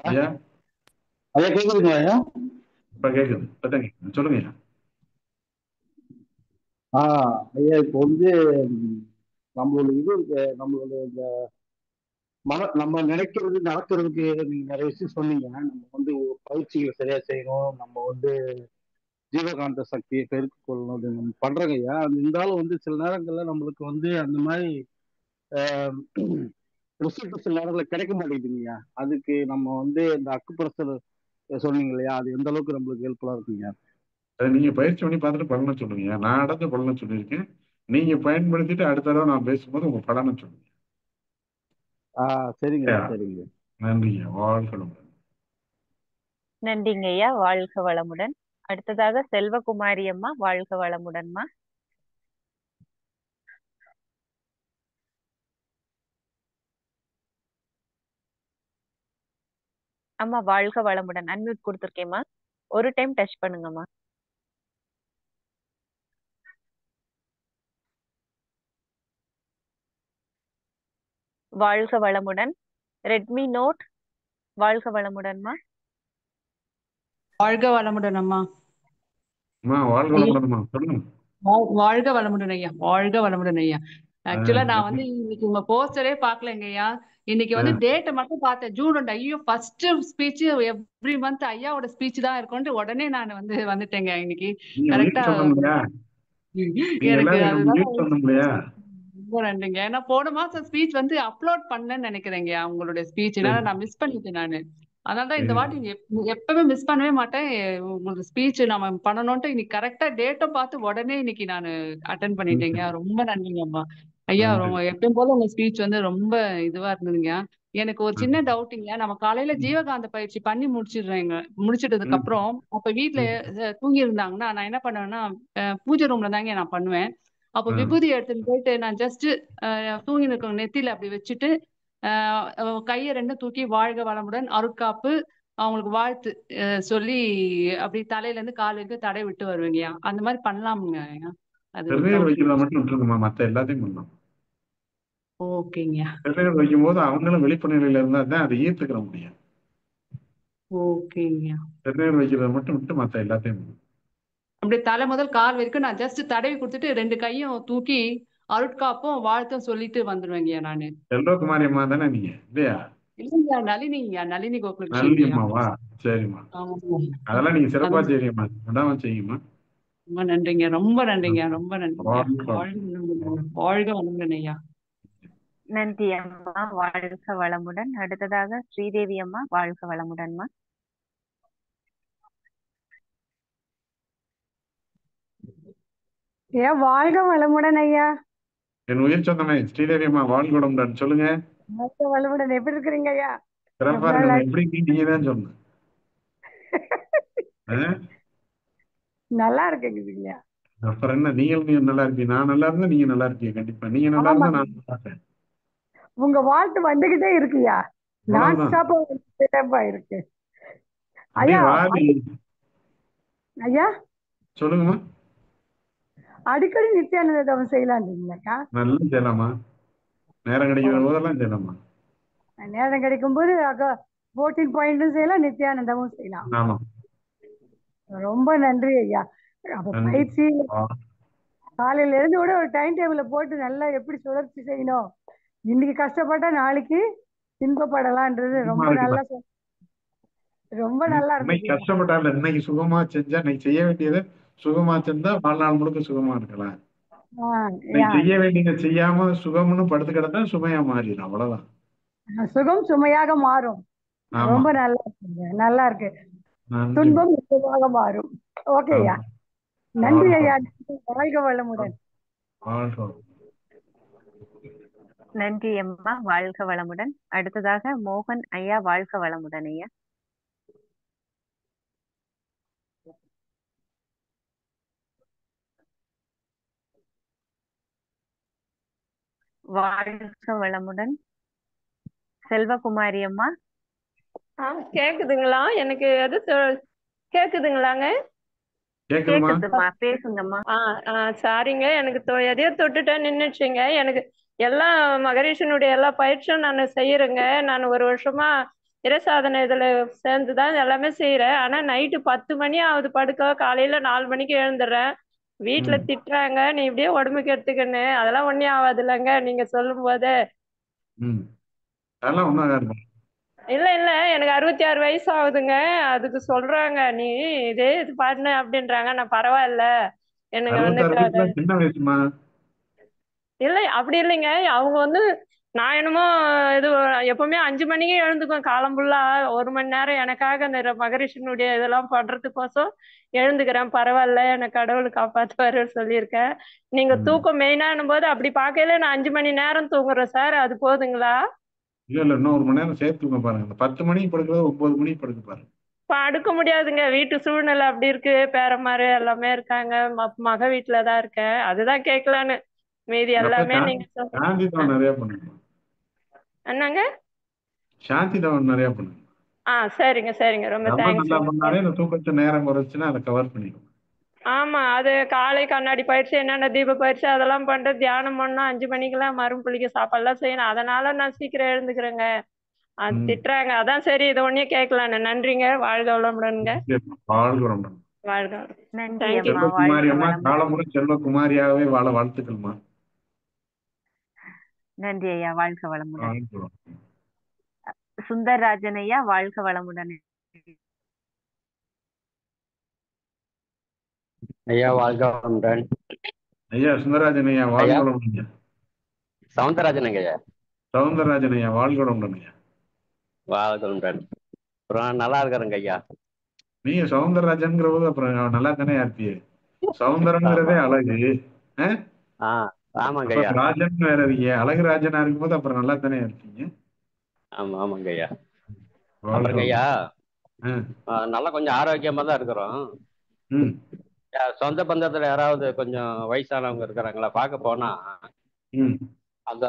ஐயா கேக்குதுங்களா ஐயா?
இப்ப கேக்குது, இப்பதான் கேக்குது, சொல்லுங்க ஐயா.
ஐயா இப்போ வந்து நம்மளோட இது இருக்கு, நம்மளோட இந்த நம்ம நினைக்கிறது நடக்கிறதுக்கு நீங்க நிறைய விஷயம் சொன்னீங்க. நம்ம வந்து பயிற்சிகளை சரியா செய்யணும், நம்ம வந்து ஜீவகாந்த சக்தியை பெருக்கிக் கொள்ளணும், அது நம்ம பண்றோங்க ஐயா. அது இருந்தாலும் வந்து சில நேரங்கள்ல நம்மளுக்கு வந்து அந்த மாதிரி ரிசல்ட் சில நேரங்களில் கிடைக்க மாட்டேங்குதுங்கய்யா. அதுக்கு நம்ம வந்து இந்த அக்குப்ரெஷர் சொன்னீங்க இல்லையா, அது எந்த அளவுக்கு நம்மளுக்கு ஹெல்ப்ஃபுல்லா இருக்குங்க?
அதை நீங்க பயிற்சி பண்ணி பார்த்துட்டு பலனை சொல்லுங்க. நான் அடைஞ்ச பலனை சொல்லியிருக்கேன். நீங்க பயன்படுத்திட்டு அடுத்த தடவை நான் பேசும்போது உங்க பலனை சொல்லுங்க.
சரிங்க சரிங்க.
நன்றிங்க. வாழ்க வளமுடன்.
நன்றிங்க ஐயா. வாழ்க வளமுடன். அடுத்ததாக செல்வகுமாரி அம்மா. வாழ்க வளமுடன்மா. அம்மா வாழ்க வளமுடன். அன்மியூட் கொடுத்துருக்கேம்மா, ஒரு டைம் டச் பண்ணுங்கம்மா. வாழ்க வளமுடன். Redmi note. வாழ்க வளமுடன்மா.
வாழ்க வளமுடன் அம்மா.
வாழ்க வளமுடன்மா சொல்லுங்க.
வாழ்க வளமுடன் ஐயா. வாழ்க வளமுடன் ஐயா. ஆக்சுவலா நான் வந்து இன்னைக்கு உங்க போஸ்டரே பாக்கலங்க ஐயா. இன்னைக்கு வந்து டேட்டை மட்டும் பார்த்தேன். ஜூன் 2. ஐயோ, ஃபர்ஸ்ட் ஸ்பீச் எவ்ரி மந்த் ஐயாவோட ஸ்பீச் தான் இருக்கும்னு உடனே நான் வந்து வந்துட்டேங்க இன்னைக்கு. கரெக்டா எனக்கு அதுதான் ரொம்ப நன்றிங்க. ஏன்னா போன மாசம் ஸ்பீச் வந்து அப்லோட் பண்ணேன்னு நினைக்கிறேங்க உங்களுடைய ஸ்பீச். நான் மிஸ் பண்ணிட்டேன் நானு. அதனாலதான் இந்த வாட்டி எப்பவுமே மிஸ் பண்ணவே மாட்டேன். உங்களுக்கு ஸ்பீச் நம்ம பண்ணணும்ட்டு இன்னைக்கு கரெக்டா டேட்டும் பார்த்து உடனே இன்னைக்கு நான் அட்டென்ட் பண்ணிட்டேங்க. ரொம்ப நன்றிங்க அம்மா ஐயா. எப்பயும் போல உங்க ஸ்பீச் வந்து ரொம்ப இதுவா இருந்ததுங்க. எனக்கு ஒரு சின்ன டவுட்டுங்க. நம்ம காலையில ஜீவகாந்த பயிற்சி பண்ணி முடிச்சிட்டதுக்கு அப்புறம் அப்ப வீட்டுல தூங்கி இருந்தாங்கன்னா நான் என்ன பண்ணுவேன்னா பூஜை ரூம்ல தாங்க நான் பண்ணுவேன். அப்போ விபூதி எடுத்துட்டு போயிட்டு நான் ஜஸ்ட் தூங்கி இருக்கவங்க நெத்தியில அப்படி வச்சுட்டு கையை ரெண்டும் தூக்கி வாழ்க வளமுடன் அருட்காப்பு அவங்களுக்கு வாழ்த்து சொல்லி அப்படி தலையில இருந்து கால் வரைக்கும் தடை விட்டு வருவீங்கய்யா. அந்த மாதிரி பண்ணலாமுங்க ஐயா. அது ஒரு
திருநீர்
doubt.
வைக்கிறத மட்டும் விட்டுருக்குமா, மத்த எல்லாத்தையும் பண்ணலாம்.
ஓகேங்கய்யா.
திருநீர் வைக்கும் போது அவங்களும் விழிப்பு நிலையில இருந்தா தான் அதை ஈர்த்துக்கிற முடியும்.
ஓகேங்கய்யா.
திருநீர் வைக்கிறத மட்டும் விட்டு மத்த எல்லாத்தையும் பண்ணலாம்.
அப்படி தலை முதல் கால் வரைக்கும் நான் ஜஸ்ட் தடவி கொடுத்துட்டு 2 கையும் தூக்கி அருட்காப்பும் வாழ்த்தும் சொல்லிட்டு வந்துருவேங்கய்யா நானு.
செல்வகுமாரி அம்மா தானே நீங்க இல்லையா?
இல்லைங்கய்யா, நளினிங்கய்யா, நளினி
நல்லி
கோகுலகிருஷ்ணன்யா.
அம்மாவா? சரிம்மா,
ஆமாங்க.
அதெல்லாம் நீங்க சிறப்பா
அதான்
செய்றீங்கம்மா, விடாம செய்யுமா.
ரொம்ப நன்றிங்க, ரொம்ப நன்றிங்க, ரொம்ப நன்றிங்க.
வாழ்க
வாழ்க வளமுடன் ஐயா.
நன்றி அம்மா, வாழ்க வளமுடன். அடுத்ததாக ஸ்ரீதேவி அம்மா, வாழ்க வளமுடன்மா.
ஐயா வாழ்க வளமுடன் ஐயா.
என் உயிர் சொந்தமே ஸ்ரீதேவி அம்மா, வாழ்குடம்டன் சொல்லுங்க.
வாழ்க வளமுடன். எப்படி இருக்கிறீங்க ஐயா?
சிறப்பா
ரொம்ப நாள்
இருக்கணும்.
ஆச்சு.
எப்படி நீங்க தான் சொல்லணும்.
நல்லா இருக்குங்க.
அப்புறம் என்ன, நீங்க நல்லா இருப்பீங்க, நான் நல்லா இருந்தா நீங்க நல்லா இருப்பீங்க. கண்டிப்பா நீங்க நல்லா
ஆமா,
இருந்தா நான் நல்லா இருப்பேன்.
உங்க வாழ்த்து வந்துகிட்டே இருக்குயா. நான்
அவ்வளவுதான்.
ஸ்டாப்பா இருக்கு
அப்படியே
ஐயா.
வாரி
ஐயா
சொல்லுங்கம்மா.
அடிக்கடி நித்யானந்த தவம் செய்யலான்றீங்களாக்கா?
நல்லா செய்யலாமா, நேரம் கிடைக்கிற போதெல்லாம் செய்யலாமா.
நேரம் கிடைக்கும் போது 14 பாயிண்டும் செய்யலாம், நித்யானந்தமும் செய்யலாம்.
ஆமா,
ரொம்ப நன்றி ஐயா. அப்ப
நன்றி.
பயிற்சி காலையில இருந்து கூட ஒரு டைம் டேபிள போட்டு நல்லா எப்படி சுழற்சி செய்யணும், இன்னைக்கு கஷ்டப்பட்டா நாளைக்கு இன்பப்படலான்றது ரொம்ப நல்லா ரொம்ப நல்லா
இன்னைக்கு
இருக்கு.
கஷ்டப்பட்டால இன்னைக்கு சுகமா செஞ்சா, இன்னைக்கு செய்ய வேண்டியதை சுகமா செஞ்சா வாழ்நாள் முழுக்க சுகமா இருக்கலாம். இன்னைக்கு செய்ய வேண்டியதை செய்யாம சுகம்னு படுத்து கிடந்தா சுமையா மாறிடும். அவ்வளவுதான்.
சுகம் சுமையாக மாறும்.
ஆமா,
ரொம்ப நல்லா இருக்குங்க, நல்லா இருக்கு.
நன்றி.
துன்பம் இன்பமாக மாறும். ஓகே ஐயா, நன்றி ஐயா. வாழ்க வளமுடன்.
வாழ்க.
நன்றி அம்மா, வாழ்க வளமுடன். அடுத்ததாக மோகன் ஐயா, வாழ்க வளமுடன் ஐயா. வாழ்க வளமுடன். செல்வகுமாரி அம்மா.
கேக்குதுங்களா? எனக்கு எது கேக்குதுங்களாங்க?
கேக்குதுமா, பேசுங்கம்மா.
சாரிங்க, எனக்கு எதையோ தொட்டுட்டேன், நின்னுச்சுங்க. எனக்கு எல்லா மகரிஷனுடைய எல்லா பயிற்சியும் நான் செய்யறேங்க. நான் ஒரு வருஷமா இறைசாதனை இதுல சேர்ந்துதான் எல்லாமே செய்யறேன். ஆனா நைட்டு 10 மணி ஆகுது படுக்க, காலையில 4 மணிக்கு எழுந்துடுறேன். வீட்டுல திட்டுறாங்க, நீ இப்படியே உடம்புக்கு எடுத்துக்கன்னு. அதெல்லாம் ஒன்னே ஆகாது இல்லைங்க நீங்க சொல்லும் போது.
அதெல்லாம் ஒன்றும் ஆகாது.
இல்ல இல்ல, எனக்கு 66 வயசு ஆகுதுங்க. அதுக்கு சொல்றாங்க நீ இதே இது பண்ணு அப்படின்றாங்க. நான் பரவாயில்ல எனக்கு வந்து
சின்ன வயசுமா.
இல்ல அப்படி இல்லைங்க. அவங்க வந்து நான் என்னமோ இது எப்பவுமே 5 மணிக்கு எழுந்துக்குவேன். காலம் ஃபுல்லா 1 மணி நேரம் எனக்காக அந்த மகரிஷனுடைய இதெல்லாம் பண்றதுக்கோசம் எழுந்துக்கிறேன். பரவாயில்ல, எனக்கு கடவுள் காப்பாத்துவாரு சொல்லியிருக்கேன். நீங்க தூக்கம் மெயினானும் போது அப்படி பார்க்கல நான் 5 மணி நேரம் தூங்குறேன் சார். அது போதுங்களா?
இல்ல இன்னும் 1 மணி நேரம் சேர்த்துங்க பாருங்க. 10 மணிக்கு படுக்கிறது 9 மணிக்கு படுக்க பாருங்க.
படுக்க முடியாதுங்க, வீட்டு சூழ்நிலை அப்படி இருக்கு. பேரமாரு எல்லாமே இருக்காங்க. மக வீட்டுலதான் இருக்கேன். அதுதான் கேட்கலான்னு. மீதி எல்லாமே நீங்க
சாந்தி தவம் நிறைய பண்ணுங்க.
என்னங்க?
சாந்தி தவம் நிறைய பண்ணுங்க.
சரிங்க சரிங்க, ரொம்ப தேங்க்ஸ்.
நல்லா பண்ணாலே இந்த தூக்கத்தை நேரம் குறைச்சுன்னா அதை கவர் பண்ணிடும்.
ஆமா, அது காலை கண்ணாடி பயிற்சி, என்னென்ன தீப பயிற்சி அதெல்லாம் பண்ணிட்டு தியானம் பண்ணா 5 மணிக்கெல்லாம் மறுபடிக்கு சாப்பாடுலாம் செய்யணும். அதனால நான் சீக்கிரம் எழுந்துக்கிறேங்க. அது திட்டுறாங்க, அதான் சரி இதை ஒன்னே கேட்கலான்னு. நன்றிங்க, வாழ்க வளமுடனுங்க.
வாழ்க.
செல்வகுமாரி
அம்மா, காலமுறை செல்வகுமாரியாகவே வாழ வாழ்த்துக்கள்மா.
நன்றி ஐயா, வாழ்க வளமுடன். சுந்தரராஜன் ஐயா, வாழ்க வளமுடன்
ஐயா. வாழ்க வளமுடன்
ஐயா. சுந்தரராஜன் ஐயா, வாழ்க வளமுடன்.
சவுந்தரராஜன் ஐயா.
சவுந்தரராஜன் ஐயா, வாழ்க வளமுடன் ஐயா.
வாழ்க வளமுடன். அப்புறம் நல்லா இருக்கிறேங்க ஐயா.
நீங்க சவுந்தரராஜன்ங்கிற போது அப்புறம் நல்லா தானே இருப்பீங்க. சவுந்தரங்கிறதே அழகு.
ஆமாங்க ஐயா.
ராஜன் வேற இருக்கீங்க, அழகு ராஜனா இருக்கும்போது அப்புறம் நல்லா தானே இருப்பீங்க.
ஆமா ஆமாங்க ஐயா. அப்புறம் ஐயா நல்லா கொஞ்சம் ஆரோக்கியமா தான் இருக்கிறோம். சொந்த பந்தத்துல யாராவது கொஞ்சம் வயசானவங்க இருக்கிறாங்களா பார்க்க போனா அந்த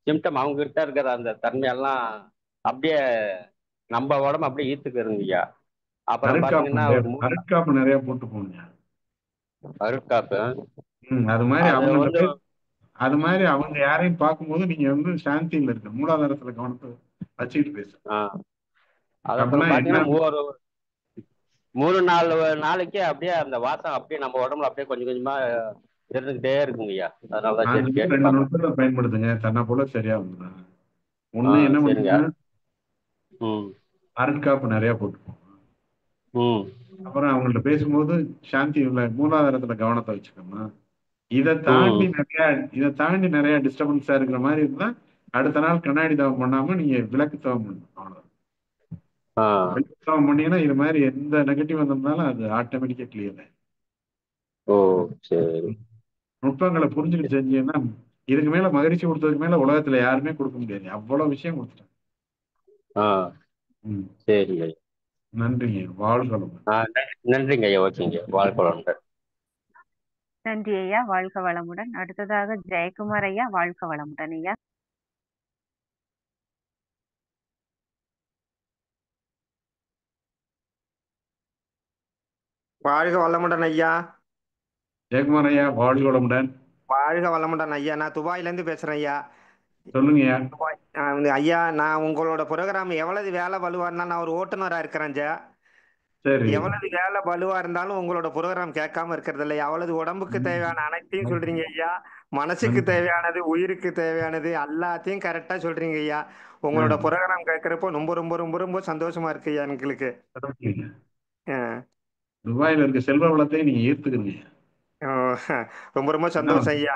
சிம்டம் அவங்க கிட்ட இருக்கிற அந்த தன்மையெல்லாம் அப்படியே நம்ம உடம்பு அப்படியே ஈர்த்துக்கிறதுங்கய்யா. அப்புறம் பாத்தீங்கன்னா ஒரு
அருட்காப்பு நிறைய போட்டு போங்க.
அருட்காப்பு
அது மாதிரி
அது
அவங்க
வந்து
அது மாதிரி அவங்க யாரையும் பார்க்கும்போது நீங்க வந்து சாந்தியில இருக்க மூலாதாரத்துல கவனத்தை வச்சுக்கிட்டு பேசு.
அது அப்புறம் பாத்தீங்கன்னா ஒரு 3-4 நாளைக்கு அப்படியே அந்த வாசம் அப்படியே நம்ம உடம்புல அப்படியே கொஞ்சம் கொஞ்சமா இருந்துகிட்டே இருக்குங்கய்யா. அதனாலதான் சரி கேட்டு
2 நிமிஷத்தை பயன்படுத்துங்க, தன்னை போல சரியா வந்துடும். ஒண்ணு என்ன பண்ணுங்க, அருட்காப்பு நிறைய போட்டுப்போம். அப்புறம் அவங்கள்ட்ட பேசும்போது சாந்தி உள்ள மூலாதாரத்துல கவனத்தை வச்சுக்கணும். இதை தாண்டி நிறைய டிஸ்டர்பன்ஸா இருக்கிற மாதிரி இருந்தா அடுத்த நாள் கண்ணாடி தவம் பண்ணாம நீங்க விளக்கு தவம் பண்ணணும். அவ்வளவுதான். விளக்கு தவம் பண்ணீங்கன்னா இது மாதிரி எந்த நெகட்டிவ் வந்திருந்தாலும் அது ஆட்டோமேட்டிக்கா கிளியர் ஆயிடும். நுட்பங்களை புரிஞ்சுக்கிட்டு செஞ்சீங்கன்னா இதுக்கு மேல மகிழ்ச்சி கொடுத்ததுக்கு மேல உலகத்துல யாருமே கொடுக்க முடியாது. அவ்வளவு விஷயம் கொடுத்துட்டாங்க.
சரிங்க.
நன்றிங்க. வாழ்க வளமுடன்.
நன்றிங்க ஐயா. ஓகேங்க. வாழ்க வளமுடன்.
நன்றி ஐயா. வாழ்க வளமுடன். அடுத்ததாக ஜெயக்குமார் ஐயா. வாழ்க வளமுடன் ஐயா.
வாழ்க வளமுடன் ஐயா.
ஜெயக்குமார் ஐயா. வாழ்க வளமுடன்.
வாழ்க வளமுடன் ஐயா. நான் துபாயில இருந்து பேசுறேன் ஐயா.
சொல்லுங்க
ஐயா. நான் உங்களோட ப்ரோக்ராம் எவ்வளவு வேலை வலுவா இருந்தா, நான் ஒரு ஓட்டுநரா இருக்கிறேன் ஐயா. எவ்வளவு வேலை வலுவா இருந்தாலும் உங்களோட ப்ரோக்ராம் கேட்காம இருக்கிறது இல்லை. எவ்வளவு உடம்புக்கு தேவையான அனைத்தையும் சொல்றீங்க ஐயா. மனசுக்கு தேவையானது, உயிருக்கு தேவையானது எல்லாத்தையும் கரெக்டா சொல்றீங்க ஐயா. உங்களோட ப்ரோக்ராம் கேட்கறப்போ ரொம்ப ரொம்ப ரொம்ப ரொம்ப சந்தோஷமா இருக்கு ஐயா எங்களுக்கு.
துபாயில இருக்க செல்வ வளத்தையும் நீங்க ஈர்த்துக்கிறீங்க.
ரொம்ப ரொம்ப சந்தோஷம் ஐயா.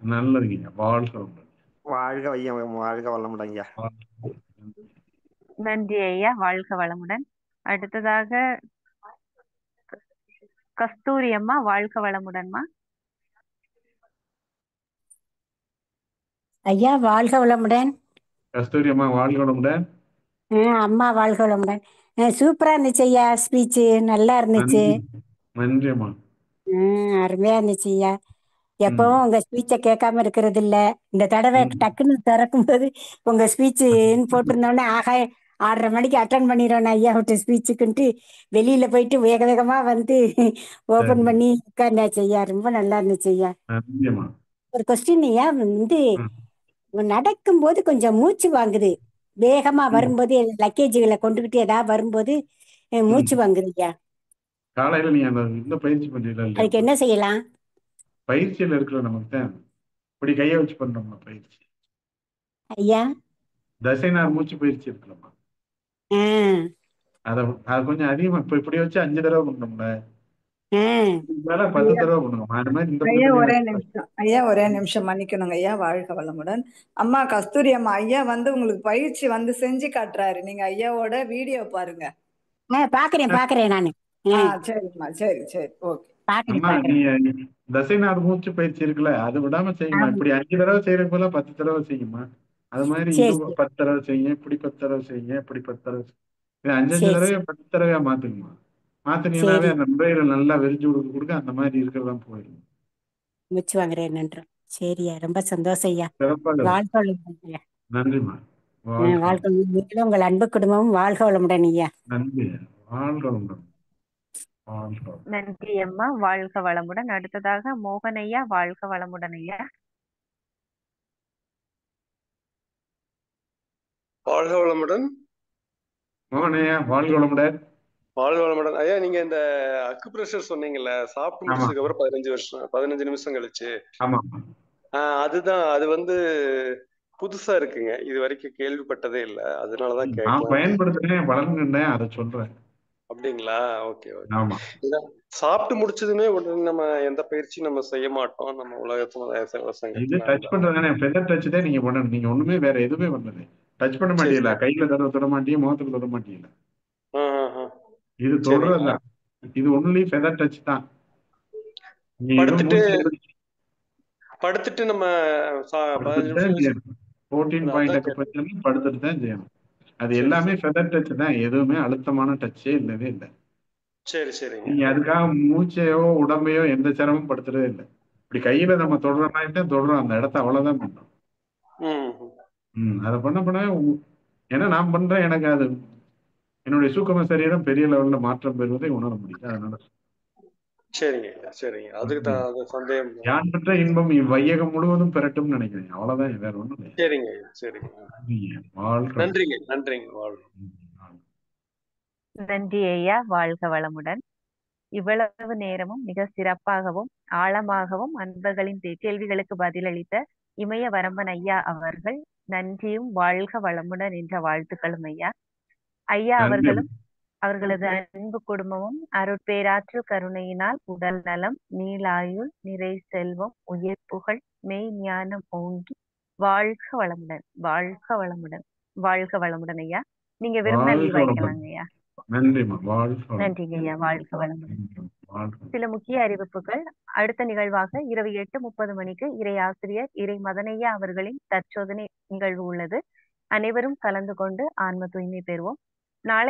நல்லதுங்க. வாழ்க வளமுடன்.
வாழ்க ஐயா. வாழ்க வளமுடன் ஐயா.
நன்றி ஐயா. வாழ்க வளமுடன். அடுத்ததாக கஸ்தூரி அம்மா. வாழ்க வளமுடன்மா.
ஐயா வாழ்க வளமுடன்.
கஸ்தூரி அம்மா வாழ்க வளமுடன்.
அம்மா வாழ்க வளமுடன். சூப்பரா இருந்துச்சு ஐயா ஸ்பீச். நல்லா இருந்துச்சு.
நன்றி அம்மா.
அருமையா இருந்துச்சு ஐயா. எப்பவும் உங்க ஸ்பீச்சை கேட்காம இருக்கிறது இல்ல. இந்த தடவை டக்குன்னு திறக்கும் போது உங்க ஸ்பீச்சுன்னு போட்டிருந்தோன்னே ஆகா 6:30 மணிக்கு அட்டன் பண்ணிடுறோம் ஐயா விட்டு ஸ்பீச்சுக்குன்ட்டு வெளியில போயிட்டு வேக வேகமா வந்து ஓபன் பண்ணி உட்கார்ந்தாச்சு ஐயா. ரொம்ப நல்லா இருந்துச்சு ஐயா. ஒரு கொஸ்டின் ஐயா, வந்து நடக்கும்போது கொஞ்சம் மூச்சு வாங்குது. வேகமா வரும்போது லக்கேஜுகளை கொண்டுகிட்டு ஏதாவது வரும்போது மூச்சு வாங்குது ஐயா.
காலையில நீ இந்த பயிற்சி பண்றீங்களா?
அதுக்கு என்ன செய்யலாம்?
பயிற்சியில இருக்கிற நமக்கு தான் இப்படி கையை வச்சு பண்றோம்னா பயிற்சி
ஐயா.
தசைநார் மூச்சு பயிற்சி இருக்கலாமா? அத கொஞ்சம் அதிகமா இப்ப இப்படி வச்சு 5 தடவை பண்ணோம்ல, 10 தடவை பண்ணுங்க. அது மாதிரி இந்த
ஐயா ஒரே நிமிஷம் மன்னிக்கணுங்க ஐயா. வாழ்க வளமுடன். அம்மா கஸ்தூரி அம்மா, ஐயா வந்து உங்களுக்கு பயிற்சி வந்து செஞ்சு காட்டுறாரு. நீங்க ஐயாவோட வீடியோ பாருங்க.
பாக்குறேன் நானு.
சரிம்மா. சரி சரி ஓகே.
தசைநார் மூச்சு பயிற்சி இருக்குல்ல, அது விடாம செய்யுமா. இப்படி 5 தடவை செய்யறது போல 10 தடவை செய்யுமா. அது மாதிரி இது 10 தடவை செய்யுங்க, இப்படி 10 தடவை செய்யுங்க, இப்படி 10 தடவை. 5 தடவை 10 தடவையா மாத்துக்குமா. மாத்தினீங்கன்னாவே அந்த நுரையீரல் நல்லா வெறிஞ்சு கொடுக்க அந்த மாதிரி இருக்கிறதா போயிடும்.
மூச்சு வாங்குறேன். நன்றி. சரியா, ரொம்ப சந்தோஷம் ஐயா.
நன்றிமா.
வாழ்க்கை உங்கள் அன்பு குடும்பமும் வாழ்க வளமுடன் ஐயா.
நன்றி. வாழ்க வளமுடன்.
நன்றி அம்மா. வாழ்க வளமுடன். அடுத்ததாக மோகன் ஐயா. வாழ்க வளமுடன் ஐயா.
வாழ்க வளமுடன்.
மோகன் ஐயா வாழ்க வளமுடன்.
வாழ்க வளமுடன் ஐயா. நீங்க இந்த அக்குப்ரெஷர் சொன்னீங்கல்ல, சாப்பிட்டு முடிச்சதுக்கு அப்புறம் 15 நிமிஷம் கழிச்சு. அதுதான், அது வந்து புதுசா இருக்குங்க. இது வரைக்கும் கேள்விப்பட்டதே இல்ல. அதனாலதான் கேட்கலாம்.
பயன்படுத்துறேன், வளர்ந்துட்டேன், அதை சொல்றேன்.
அப்படிங்களா? Okay okay. சாப்பிட்டு முடிச்சதுமே உடனே நம்ம எந்த பயிற்சியும் நம்ம செய்ய மாட்டோம். நம்ம உலகத்துல
இது டச் பண்றதுதானே, ஃபெதர் டச் தான் நீங்க பண்ணணும். நீங்க ஒண்ணுமே வேற எதுவுமே பண்ணல. டச் பண்ண மாட்டீங்களா, கையில தொட மாட்டீங்க, முகத்துல தொட மாட்டீங்களா. இது தொடர்றதுதான். இது ஒன்லி ஃபெதர் டச் தான்.
படுத்துட்டு நம்ம
14 பாயிண்ட் அக்குபஞ்சர் படுத்துட்டு தான் செய்யணும். அது எல்லாமே ஃபெதர் டச் தான். எதுவுமே அழுத்தமான டச்சே இல்லவே இல்லை.
சரி சரி.
நீங்க அதுக்காக மூச்சையோ உடம்பையோ எந்த சிரமம் படுத்துறதே இல்லை. இப்படி கையில நம்ம தொடர மாதிரி தான் தொடரும். அந்த இடத்த அவ்வளவுதான் பண்ணோம். அதை பண்ண பண்ண ஏன்னா நான் பண்றேன், எனக்கு அது என்னுடைய சூக்கம சரீரம் பெரிய லெவல்ல மாற்றம் பெறுவதை உணர முடியுது. அதனால
சரிங்க ஐயா, சரிங்க. அதுக்கு தான் அது சந்தேகம்.
யான் பெற்ற இன்பம் இவ்வையகம் முழுவதும் பெறட்டும்னு நினைக்கிறேன். அவ்வளவுதான், வேற ஒண்ணும் இல்லை.
சரிங்க ஐயா, சரிங்க.
வாழ்க.
நன்றிங்க, நன்றிங்க. வாழ்க.
நன்றி ஐயா, வாழ்க வளமுடன். இவ்வளவு நேரமும் மிக சிறப்பாகவும் ஆழமாகவும் அன்பர்களின் கேள்விகளுக்கு பதிலளித்த இமய வரம்பன் ஐயா அவர்கள் நன்றியும் வாழ்க வளமுடன் என்ற வாழ்த்துக்களும் ஐயா. ஐயா அவர்களும் அவர்களது அன்பு குடும்பமும் அருட்பேராற்றல் கருணையினால் உடல் நலம், நீலாயுள், நிறை செல்வம், உயிர் புகழ், மெய் ஞானம் ஓங்கி வாழ்க வளமுடன், வாழ்க வளமுடன், வாழ்க வளமுடன் ஐயா. நீங்க விரும்பின லீவ் ஆயிக்கலாங்க ஐயா. நன்றிங்க ஐயா, வாழ்க வளமுடன். சில முக்கிய அறிவிப்புகள். அடுத்த நிகழ்வாக இரவு 8:30 மணிக்கு இறை ஆசிரியர் இறை மதனையா அவர்களின் தற்சோதனை நிகழ்வு உள்ளது. அனைவரும் கலந்து கொண்டு ஆன்ம தூய்மை பெறுவோம். நாளை